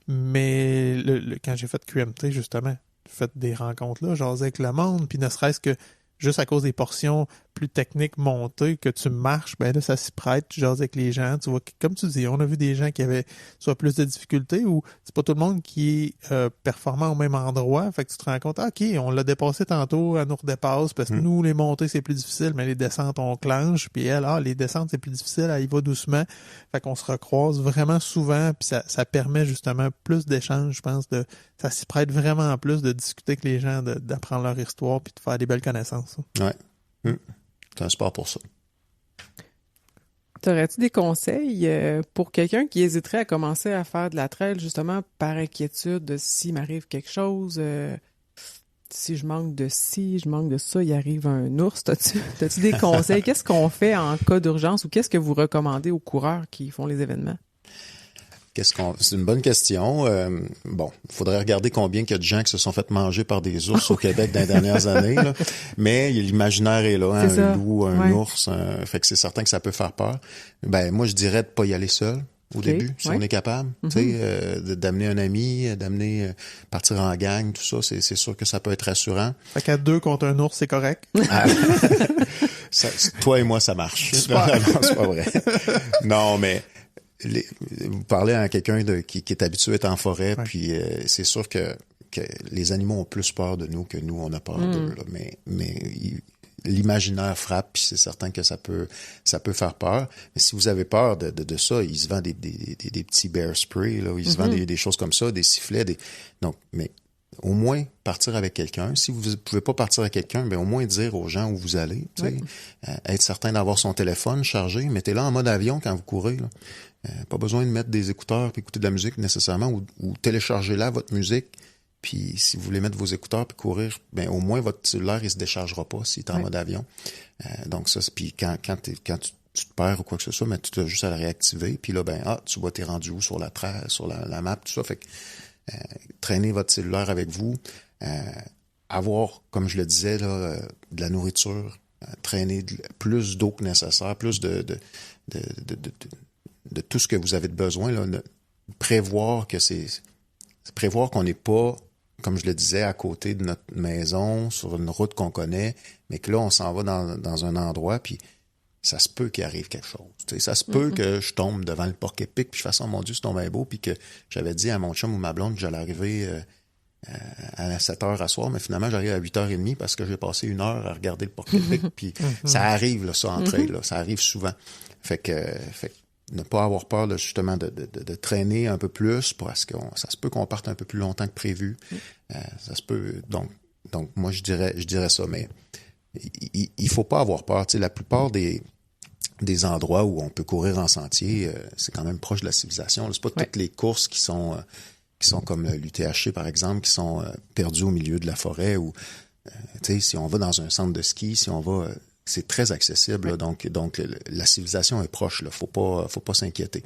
Mais quand j'ai fait QMT, justement, fait des rencontres là, jaser avec le monde, puis ne serait-ce que juste à cause des portions plus techniques montées que tu marches, ben là, ça s'y prête, tu jases avec les gens, tu vois, comme tu dis, on a vu des gens qui avaient soit plus de difficultés ou c'est pas tout le monde qui est performant au même endroit, fait que tu te rends compte, OK, on l'a dépassé tantôt, elle nous redépasse, parce que nous, les montées, c'est plus difficile, mais les descentes, on clenche, puis elle, les descentes, c'est plus difficile, elle y va doucement, fait qu'on se recroise vraiment souvent, puis ça permet justement plus d'échanges, je pense, ça s'y prête vraiment plus de discuter avec les gens, d'apprendre leur histoire, puis de faire des belles connaissances. Ouais. C'est un sport pour ça. T'aurais-tu des conseils pour quelqu'un qui hésiterait à commencer à faire de la trail, justement, par inquiétude de s'il m'arrive quelque chose, si je manque de ci, je manque de ça, il arrive un ours, t'as-tu des conseils? Qu'est-ce qu'on fait en cas d'urgence ou qu'est-ce que vous recommandez aux coureurs qui font les événements? C'est une bonne question. Bon, il faudrait regarder combien il y a de gens qui se sont fait manger par des ours au Québec dans les dernières années. Là. Mais l'imaginaire est là, hein, un loup, un ours. Fait que c'est certain que ça peut faire peur. Ben moi, je dirais de pas y aller seul au début, si on est capable. Tu sais, d'amener un ami, partir en gang, tout ça, c'est sûr que ça peut être rassurant. Fait qu'à 2 contre un ours, c'est correct. Toi et moi, ça marche. Non, c'est pas vrai. Non, mais vous parlez à quelqu'un qui est habitué à être en forêt, puis c'est sûr que les animaux ont plus peur de nous que nous, on a peur d'eux. Là. Mais l'imaginaire frappe, puis c'est certain que ça peut faire peur. Mais si vous avez peur de ça, il se vend des petits bear spray, là, il se vend des choses comme ça, des sifflets. Donc, mais au moins partir avec quelqu'un. Si vous pouvez pas partir avec quelqu'un, ben au moins dire aux gens où vous allez. Être certain d'avoir son téléphone chargé. Mettez-le en mode avion quand vous courez. Là. Pas besoin de mettre des écouteurs et écouter de la musique nécessairement ou télécharger là votre musique. Puis si vous voulez mettre vos écouteurs puis courir, ben au moins votre cellulaire il se déchargera pas s'il est en mode avion. Donc ça, puis quand tu te perds ou quoi que ce soit, mais tu as juste à le réactiver. Puis là, tu vois t'es rendu où sur la map, tout ça. Fait que traîner votre cellulaire avec vous, avoir, comme je le disais, là, de la nourriture, traîner plus d'eau que nécessaire, plus de tout ce que vous avez de besoin, là, prévoir qu'on n'est pas, comme je le disais, à côté de notre maison, sur une route qu'on connaît, mais que là, on s'en va dans un endroit, puis ça se peut qu'il arrive quelque chose. T'sais, ça se peut que je tombe devant le porc-épic, puis je fasse « Oh mon Dieu, c'est tombé beau », puis que j'avais dit à mon chum ou ma blonde que j'allais arriver à 7h à soir, mais finalement, j'arrive à 8h30 parce que j'ai passé 1 heure à regarder le porc-épic, puis ça arrive, là, ça, en trail, là, ça arrive souvent. Fait que ne pas avoir peur là, justement de traîner un peu plus parce que ça se peut qu'on parte un peu plus longtemps que prévu. Ça se peut. Donc moi je dirais ça, mais il faut pas avoir peur. Tu sais, la plupart des endroits où on peut courir en sentier, c'est quand même proche de la civilisation. C'est pas toutes les courses qui sont comme l'UTHC par exemple, qui sont perdues au milieu de la forêt ou tu sais, si on va dans un centre de ski, si on va c'est très accessible, là, donc la civilisation est proche, là, faut pas s'inquiéter.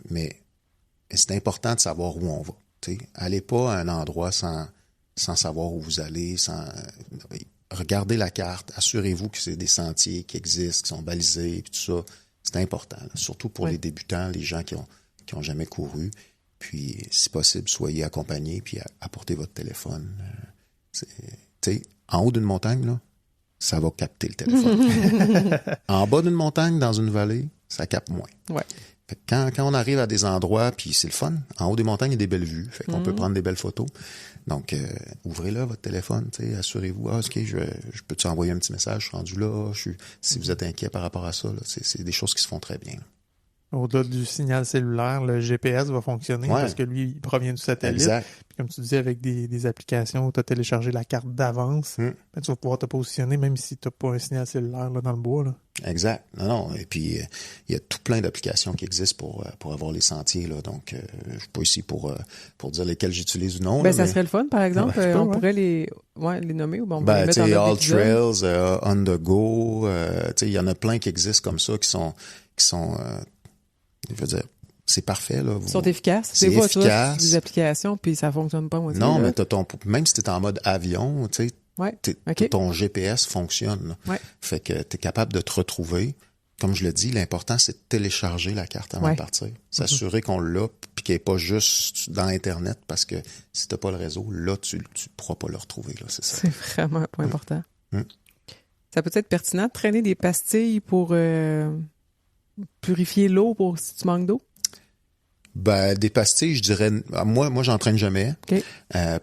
Mais c'est important de savoir où on va. T'sais. Allez pas à un endroit sans sans savoir où vous allez, regardez la carte, assurez-vous que c'est des sentiers qui existent, qui sont balisés, puis tout ça. C'est important, là, surtout pour les débutants, les gens qui ont jamais couru. Puis, si possible, soyez accompagnés, puis apportez votre téléphone. Tu sais, en haut d'une montagne, là, ça va capter le téléphone. En bas d'une montagne, dans une vallée, ça capte moins. Ouais. Fait que quand on arrive à des endroits, puis c'est le fun, en haut des montagnes, il y a des belles vues. Fait qu'on peut prendre des belles photos. Donc, ouvrez-le, votre téléphone, assurez-vous. Ah, OK, je peux-tu envoyer un petit message? Je suis rendu là. Si vous êtes inquiet par rapport à ça, là, c'est des choses qui se font très bien. Au-delà du signal cellulaire, le GPS va fonctionner parce que lui, il provient du satellite. Exact. Puis comme tu disais, avec des applications où tu as téléchargé la carte d'avance, ben, tu vas pouvoir te positionner même si tu n'as pas un signal cellulaire là, dans le bois. Là. Exact. Non. Et puis, il y a tout plein d'applications qui existent pour avoir les sentiers. Là. Donc, je ne suis pas ici pour dire lesquelles j'utilise ou non. Ben, là, ça serait le fun, par exemple. On pourrait les nommer ou bon, on pourrait les mettre en All épisode. Trails, On The Go. Il y en a plein qui existent comme ça, qui sont je veux dire, c'est parfait. Là. Ils sont efficaces. C'est des fois, efficace. tu as des applications, puis ça fonctionne pas. Moi, non, mais même si tu es en mode avion, tu sais, ton GPS fonctionne. Ouais. Fait que tu es capable de te retrouver. Comme je le dis, l'important, c'est de télécharger la carte avant de partir. S'assurer qu'on l'a, puis qu'elle n'est pas juste dans Internet, parce que si tu n'as pas le réseau, là, tu ne pourras pas le retrouver. Là, c'est ça. C'est vraiment un point important. Ça peut être pertinent de traîner des pastilles pour purifier l'eau pour si tu manques d'eau? Ben, des pastilles, je dirais, moi, j'entraîne jamais. Okay.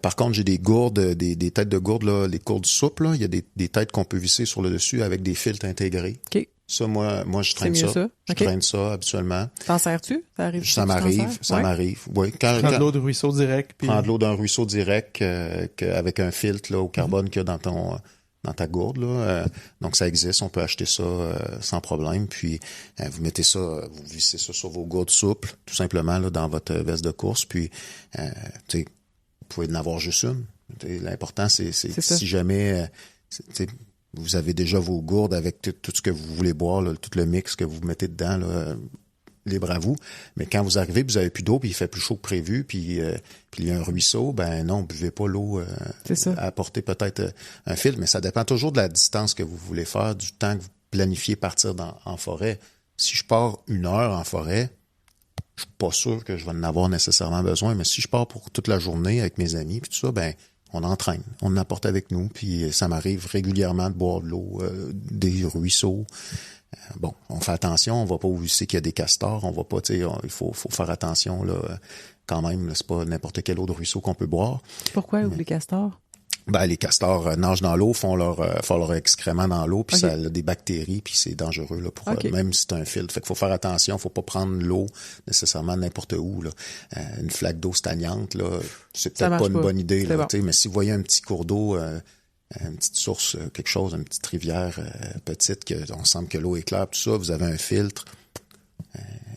Par contre, j'ai des gourdes, des têtes de gourdes, là, les gourdes souples, là. Il y a des têtes qu'on peut visser sur le dessus avec des filtres intégrés. Okay. Ça, moi, je traîne ça. Je traîne ça habituellement. T'en sers-tu? Ça m'arrive. Oui. Prends de l'eau de ruisseau direct. Puis... Prends de l'eau d'un ruisseau direct avec un filtre là, au carbone qu'il y a dans ta gourde. Là. Donc, ça existe. On peut acheter ça sans problème. Puis, vous mettez ça, vous vissez ça sur vos gourdes souples, tout simplement, là, dans votre veste de course. Puis, vous pouvez en avoir juste une. L'important, c'est si jamais vous avez déjà vos gourdes avec tout ce que vous voulez boire, là, tout le mix que vous mettez dedans, là, libre à vous. Mais quand vous arrivez, vous avez plus d'eau, puis il fait plus chaud que prévu, puis il y a un ruisseau, ben non, buvez pas l'eau. Apportez peut-être un filtre, mais ça dépend toujours de la distance que vous voulez faire, du temps que vous planifiez partir en forêt. Si je pars 1 heure en forêt, je suis pas sûr que je vais en avoir nécessairement besoin, mais si je pars pour toute la journée avec mes amis, puis tout ça, ben on entraîne, on en apporte avec nous, puis ça m'arrive régulièrement de boire de l'eau des ruisseaux. Bon, on fait attention, on va pas où c'est qu'il y a des castors, on va pas, tu sais, il faut faire attention là, quand même, là, c'est pas n'importe quelle eau de ruisseau qu'on peut boire. Pourquoi les castors? Ben, les castors nagent dans l'eau, font leur excrément dans l'eau, puis ça a des bactéries, puis c'est dangereux là pour même si c'est un filtre. Fait qu'il faut faire attention, faut pas prendre l'eau nécessairement n'importe où là. Une flaque d'eau stagnante là, c'est peut-être pas une bonne idée là, bon. Mais si vous voyez un petit cours d'eau, une petite source, quelque chose, une petite rivière petite, on semble que l'eau est claire, tout ça, vous avez un filtre.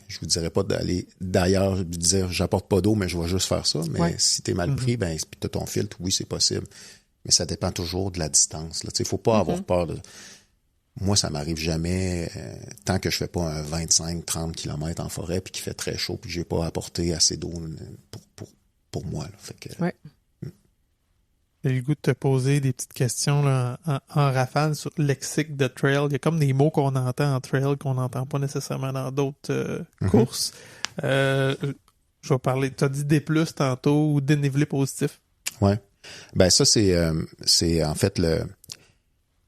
Je vous dirais pas d'aller d'ailleurs dire j'apporte pas d'eau, mais je vais juste faire ça. Mais si t'es mal pris, ben puis t'as ton filtre, oui, c'est possible. Mais ça dépend toujours de la distance. Il ne faut pas avoir peur de... Moi, ça m'arrive jamais, tant que je fais pas un 25-30 km en forêt puis qu'il fait très chaud puis que j'ai pas apporté assez d'eau pour moi. Là. Fait que, J'ai le goût de te poser des petites questions là, en rafale sur le lexique de trail. Il y a comme des mots qu'on entend en trail qu'on n'entend pas nécessairement dans d'autres courses. Je vais parler, tu as dit D+, tantôt, ou dénivelé positif. Ouais. Ben ça, c'est en fait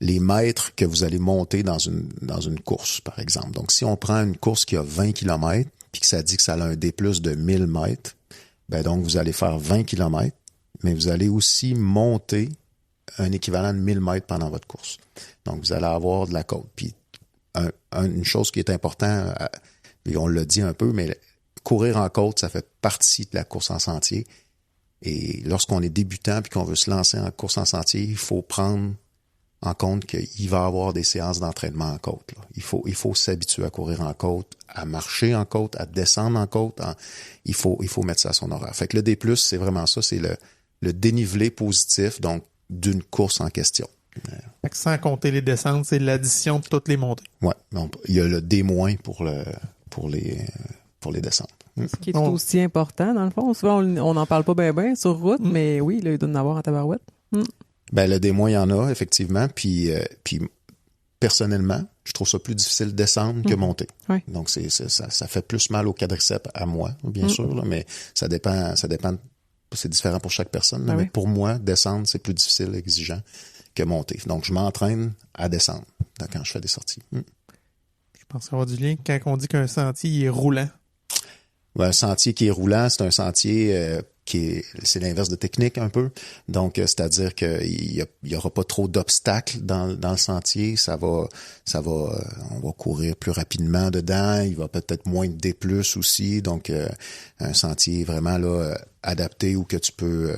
les mètres que vous allez monter dans une course, par exemple. Donc, si on prend une course qui a 20 km, puis que ça dit que ça a un D+ de 1000 mètres, ben donc vous allez faire 20 km, mais vous allez aussi monter un équivalent de 1000 mètres pendant votre course. Donc, vous allez avoir de la côte. Puis, une chose qui est importante, et on l'a dit un peu, mais courir en côte, ça fait partie de la course en sentier. Et lorsqu'on est débutant puis qu'on veut se lancer en course en sentier, il faut prendre en compte qu'il va y avoir des séances d'entraînement en côte. Là. Il faut s'habituer à courir en côte, à marcher en côte, à descendre en côte. Il faut mettre ça à son horaire. Fait que le D+, c'est vraiment ça, c'est le dénivelé positif, donc d'une course en question. Fait que sans compter les descentes, c'est l'addition de toutes les montées. Ouais, il y a le D- pour les descentes. Ce qui est tout aussi important, dans le fond. Souvent, on n'en parle pas bien sur route, mais oui, là, il doit en avoir en tabarouette. Ben, le des mois, il y en a, effectivement. Puis personnellement, je trouve ça plus difficile de descendre que monter. Oui. Donc, ça fait plus mal au quadriceps à moi, bien sûr, là, mais ça dépend, c'est différent pour chaque personne. Là, mais pour moi, descendre, c'est plus difficile, exigeant que monter. Donc, je m'entraîne à descendre quand je fais des sorties. Je pense avoir du lien quand on dit qu'un sentier il est roulant. Ouais, un sentier qui est roulant, c'est un sentier c'est l'inverse de technique un peu. Donc, c'est-à-dire qu'il y aura pas trop d'obstacles dans le sentier. On va courir plus rapidement dedans. Il va peut-être moins de D+ aussi. Donc, un sentier vraiment là adapté où que tu peux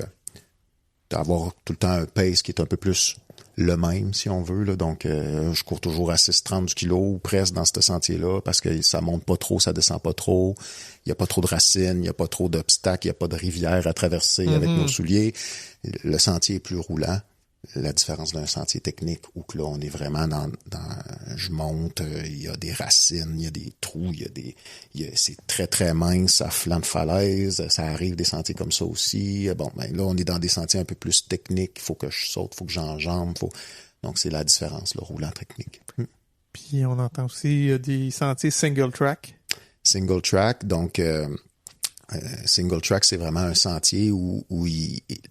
avoir tout le temps un pace qui est un peu plus le même, si on veut. Là. Donc, je cours toujours à 6,30 du kilo ou presque dans ce sentier-là parce que ça monte pas trop, ça descend pas trop. Il n'y a pas trop de racines, il n'y a pas trop d'obstacles, il n'y a pas de rivière à traverser avec nos souliers. Le sentier est plus roulant. La différence d'un sentier technique où que là, on est vraiment dans je monte, il y a des racines, il y a des trous, c'est très, très mince, ça flanc de falaise, ça arrive des sentiers comme ça aussi. Bon, ben là, on est dans des sentiers un peu plus techniques, il faut que je saute, il faut que j'enjambe, donc c'est la différence, le roulant technique. Puis on entend aussi des sentiers single track. Single track, donc single track, c'est vraiment un sentier où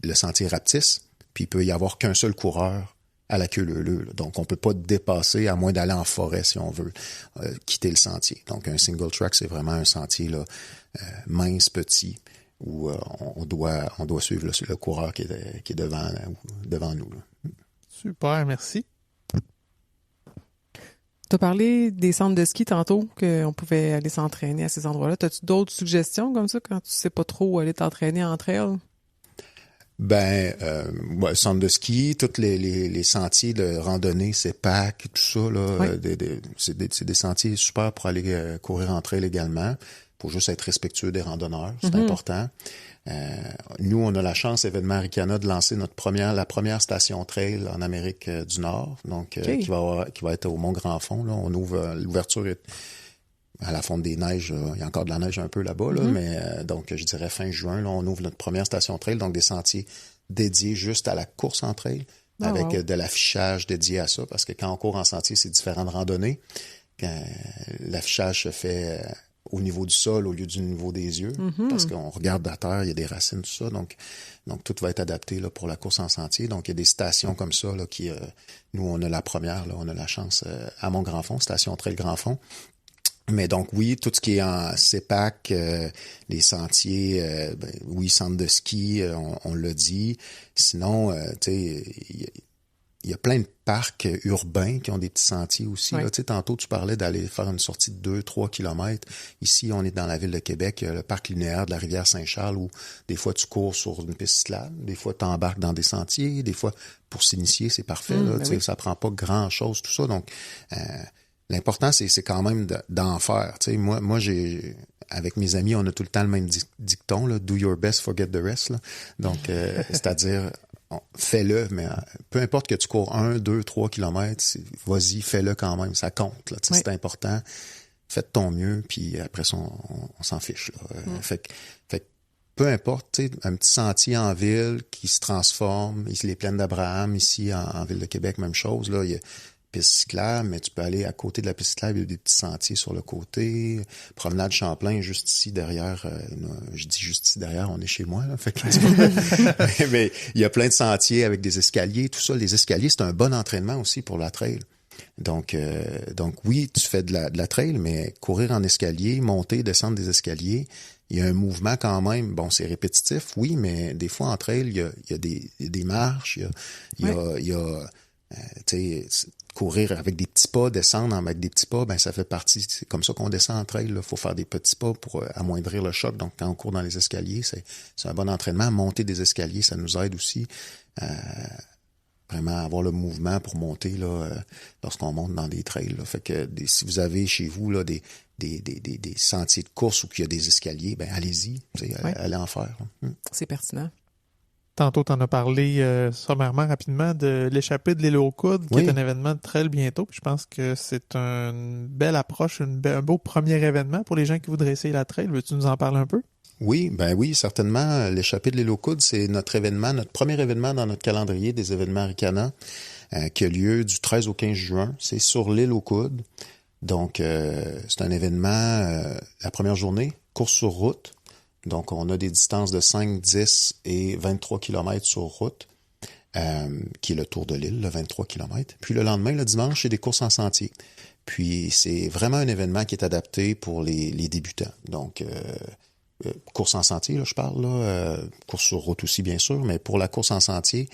le sentier rapetisse. Puis il peut y avoir qu'un seul coureur à la queue leu-leu. Donc, on peut pas dépasser, à moins d'aller en forêt, si on veut, quitter le sentier. Donc, un single track, c'est vraiment un sentier là, mince, petit, où on doit suivre le coureur qui est devant nous. Là. Super, merci. Tu as parlé des centres de ski tantôt, qu'on pouvait aller s'entraîner à ces endroits-là. As-tu d'autres suggestions comme ça quand tu sais pas trop où aller t'entraîner entre elles? Centre de ski, tous les sentiers de randonnée, CEPAC, tout ça, là, c'est des sentiers super pour aller courir en trail également. Faut juste être respectueux des randonneurs, c'est important. Nous, on a la chance, événement Aricana, de lancer la première station trail en Amérique du Nord, donc qui va être au Mont-Grand-Fond. Là. On ouvre l'ouverture à la fonte des neiges, il y a encore de la neige un peu là-bas, là, mais donc je dirais fin juin, là, on ouvre notre première station trail, donc des sentiers dédiés juste à la course en trail, avec de l'affichage dédié à ça, parce que quand on court en sentier, c'est différent de randonnée. Quand l'affichage se fait au niveau du sol au lieu du niveau des yeux, parce qu'on regarde à terre, il y a des racines, tout ça, donc tout va être adapté là, pour la course en sentier. Donc, il y a des stations comme ça là, qui, nous, on a la première, là, on a la chance à Mont-Grand-Fond, station trail Grand-Fond. Mais donc, oui, tout ce qui est en CEPAC, les sentiers, centre de ski, on l'a dit. Sinon, tu sais, il y a plein de parcs urbains qui ont des petits sentiers aussi. Là, tu sais, tantôt, tu parlais d'aller faire une sortie de 2-3 kilomètres. Ici, on est dans la ville de Québec, le parc linéaire de la rivière Saint-Charles, où des fois, tu cours sur une piste cyclable, des fois, tu embarques dans des sentiers, des fois, pour s'initier, c'est parfait. Là, tu sais, ça prend pas grand-chose, tout ça. Donc, l'important, c'est quand même d'en faire. Tu sais, moi, avec mes amis, on a tout le temps le même dicton, là, do your best, forget the rest. Là. Donc, c'est-à-dire, fais-le, mais peu importe que tu cours 1, 2, 3 kilomètres, vas-y, fais-le quand même, ça compte. Là, c'est important. Fais de ton mieux, puis après ça, on s'en fiche. Là. Fait que peu importe, tu sais, un petit sentier en ville qui se transforme, ici les plaines d'Abraham, ici en ville de Québec, même chose, là, il y a piste cyclable, mais tu peux aller à côté de la piste cyclable, il y a des petits sentiers sur le côté. Promenade Champlain, juste ici derrière. Je dis juste ici derrière, on est chez moi. Là, fait que mais il y a plein de sentiers avec des escaliers, tout ça. Les escaliers, c'est un bon entraînement aussi pour la trail. Donc oui, tu fais de la trail, mais courir en escalier, monter, descendre des escaliers, il y a un mouvement quand même. Bon, c'est répétitif, oui, mais des fois en trail, il y a des marches, il y a tu sais, courir avec des petits pas, descendre avec des petits pas, ben ça fait partie, c'est comme ça qu'on descend en trail, il faut faire des petits pas pour amoindrir le choc. Donc quand on court dans les escaliers, c'est un bon entraînement. Monter des escaliers, ça nous aide aussi vraiment à avoir le mouvement pour monter là lorsqu'on monte dans des trails. Là. Fait que si vous avez chez vous là des sentiers de course où il y a des escaliers, ben allez-y, allez en faire. C'est pertinent. Tantôt, tu en as parlé sommairement, rapidement, de l'échappée de l'île aux Coudes, qui est un événement de trail bientôt. Puis je pense que c'est une belle approche, un beau premier événement pour les gens qui voudraient essayer la trail. Veux-tu nous en parler un peu? Oui, certainement. L'échappée de l'île aux Coudes, c'est notre premier événement dans notre calendrier des événements Ricana, qui a lieu du 13 au 15 juin. C'est sur l'île aux Coudes. Donc, c'est un événement, la première journée, course sur route. Donc, on a des distances de 5, 10 et 23 km sur route, qui est le tour de l'île, le 23 km. Puis le lendemain, le dimanche, c'est des courses en sentier. Puis, c'est vraiment un événement qui est adapté pour les débutants. Donc, course en sentier, là, je parle, là, course sur route aussi, bien sûr, mais pour la course en sentier,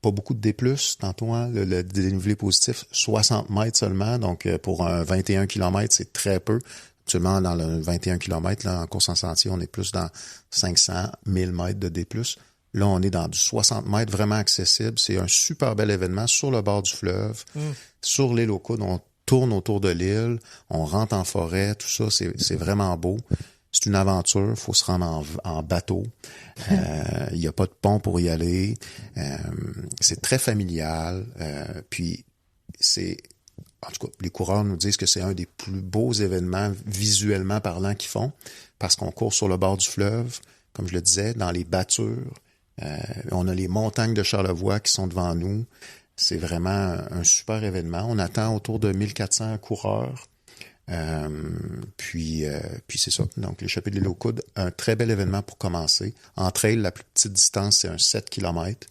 pas beaucoup de D+, tantôt, hein, le dénivelé positif, 60 mètres seulement, donc pour un 21 km, c'est très peu. Actuellement, dans le 21 km, là, en course en sentier, on est plus dans 500, 1000 mètres de D+. Là, on est dans du 60 mètres, vraiment accessible. C'est un super bel événement sur le bord du fleuve, sur l'île aux Coudes. On tourne autour de l'île, on rentre en forêt, tout ça, c'est vraiment beau. C'est une aventure, il faut se rendre en bateau. Il n'y a pas de pont pour y aller. C'est très familial. Puis en tout cas, les coureurs nous disent que c'est un des plus beaux événements visuellement parlant qu'ils font, parce qu'on court sur le bord du fleuve, comme je le disais, dans les battures. On a les montagnes de Charlevoix qui sont devant nous. C'est vraiment un super événement. On attend autour de 1400 coureurs. Puis c'est ça. Donc, l'échappée de l'île aux Coudes, un très bel événement pour commencer. En trail, la plus petite distance, c'est un 7 km.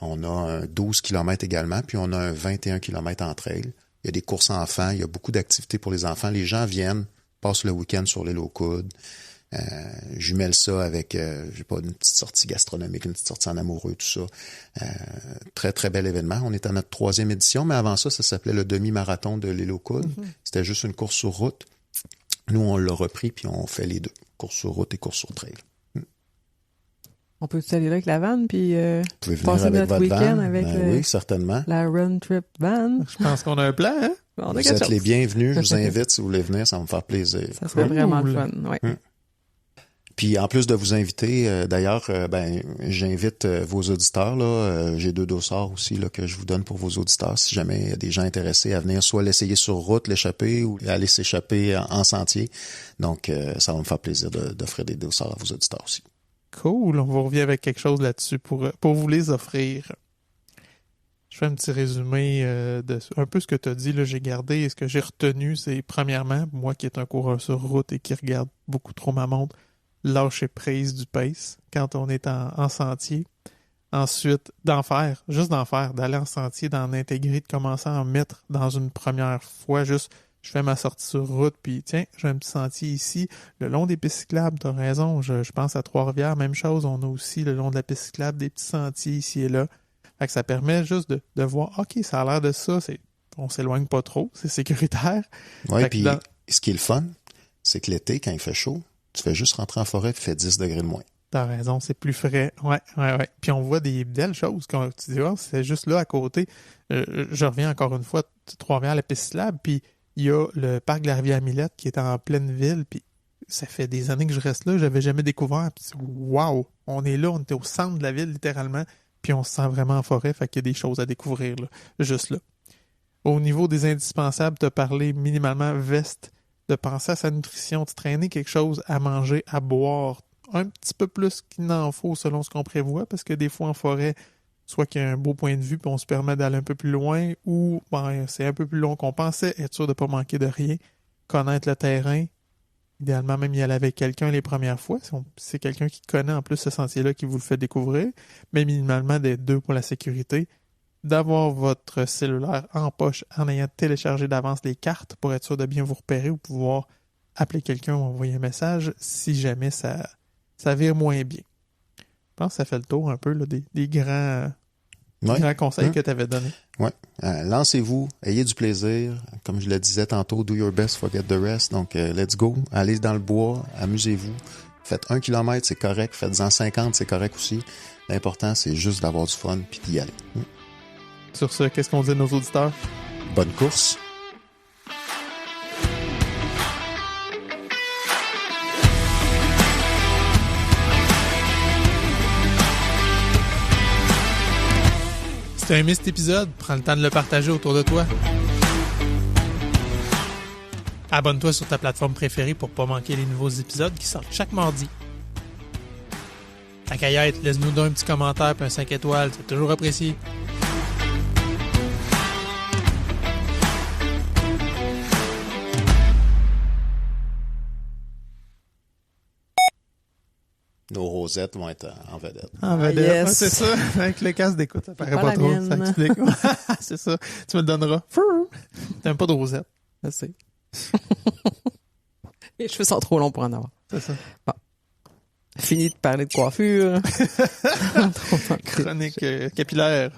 On a un 12 km également, puis on a un 21 km en trail. Il y a des courses enfants, il y a beaucoup d'activités pour les enfants. Les gens viennent, passent le week-end sur l'île aux Coudes. Jumelle ça avec, une petite sortie gastronomique, une petite sortie en amoureux, tout ça. Très, très bel événement. On est à notre 3e édition, mais avant ça s'appelait le demi-marathon de l'île aux Coudes. C'était juste une course sur route. Nous, on l'a repris, puis on fait les deux. Course sur route et course sur trail. On peut-tu aller là avec la van, puis passer avec notre week-end avec oui, certainement. La Run Trip Van? Je pense qu'on a un plan, hein? On vous êtes les bienvenus. Je vous invite, si vous voulez venir, ça va me faire plaisir. Ça serait vraiment le fun, oui. Puis en plus de vous inviter, d'ailleurs, j'invite vos auditeurs. Là, j'ai 2 dossards aussi là, que je vous donne pour vos auditeurs. Si jamais il y a des gens intéressés à venir soit l'essayer sur route, l'échapper, ou aller s'échapper en sentier. Donc, ça va me faire plaisir d'offrir des dossards à vos auditeurs aussi. Cool, on vous revient avec quelque chose là-dessus pour vous les offrir. Je fais un petit résumé de un peu ce que tu as dit. Là, j'ai gardé et ce que j'ai retenu, c'est premièrement, moi qui est un coureur sur route et qui regarde beaucoup trop ma montre, lâcher prise du pace quand on est en sentier. Ensuite, juste d'en faire, d'aller en sentier, d'en intégrer, de commencer à en mettre dans une première fois, juste je fais ma sortie sur route, puis tiens, j'ai un petit sentier ici. Le long des pistes cyclables, t'as raison, je pense à Trois-Rivières, même chose, on a aussi le long de la piste cyclable des petits sentiers ici et là. Fait que ça permet juste de voir, OK, ça a l'air de ça, on s'éloigne pas trop, c'est sécuritaire. Oui, puis ce qui est le fun, c'est que l'été, quand il fait chaud, tu fais juste rentrer en forêt et il fait 10 degrés de moins. T'as raison, c'est plus frais. Ouais. Puis on voit des belles choses. Quand tu dis, c'est juste là à côté. Je reviens encore une fois, Trois-Rivières, la piste cyclable, puis il y a le parc de la Rivière-Millette qui est en pleine ville, puis ça fait des années que je reste là, j'avais jamais découvert. Puis wow, on est là, on était au centre de la ville littéralement, puis on se sent vraiment en forêt, fait qu'il y a des choses à découvrir là, juste là. Au niveau des indispensables, tu as parlé minimalement veste, de penser à sa nutrition, de traîner quelque chose à manger, à boire, un petit peu plus qu'il n'en faut selon ce qu'on prévoit, parce que des fois en forêt, soit qu'il y a un beau point de vue puis on se permet d'aller un peu plus loin, ou c'est un peu plus long qu'on pensait, être sûr de ne pas manquer de rien, connaître le terrain, idéalement même y aller avec quelqu'un les premières fois, si c'est quelqu'un qui connaît en plus ce sentier-là qui vous le fait découvrir, mais minimalement d'être 2 pour la sécurité, d'avoir votre cellulaire en poche en ayant téléchargé d'avance les cartes pour être sûr de bien vous repérer ou pouvoir appeler quelqu'un ou envoyer un message si jamais ça vire moins bien. Je pense que ça fait le tour un peu là, des grands conseils que tu avais donnés. Oui. Lancez-vous, ayez du plaisir. Comme je le disais tantôt, do your best, forget the rest. Donc, let's go. Allez dans le bois, amusez-vous. Faites 1 kilomètre, c'est correct. Faites-en 50, c'est correct aussi. L'important, c'est juste d'avoir du fun puis d'y aller. Sur ce, qu'est-ce qu'on dit à nos auditeurs? Bonne course. Si t'as aimé cet épisode, prends le temps de le partager autour de toi. Abonne-toi sur ta plateforme préférée pour pas manquer les nouveaux épisodes qui sortent chaque mardi. Tant qu'à y être, laisse-nous donc un petit commentaire et un 5 étoiles, c'est toujours apprécié. Nos rosettes vont être en vedette. En vedette, yes. ouais, c'est ça. Avec le casque d'écoute, ça paraît Pas pas la trop. mienne. Ça explique. C'est ça. Tu me le donneras. T'aimes pas de rosette. Je sais. Les cheveux sont trop longs pour en avoir. C'est ça. Fini de parler de coiffure. Chronique capillaire.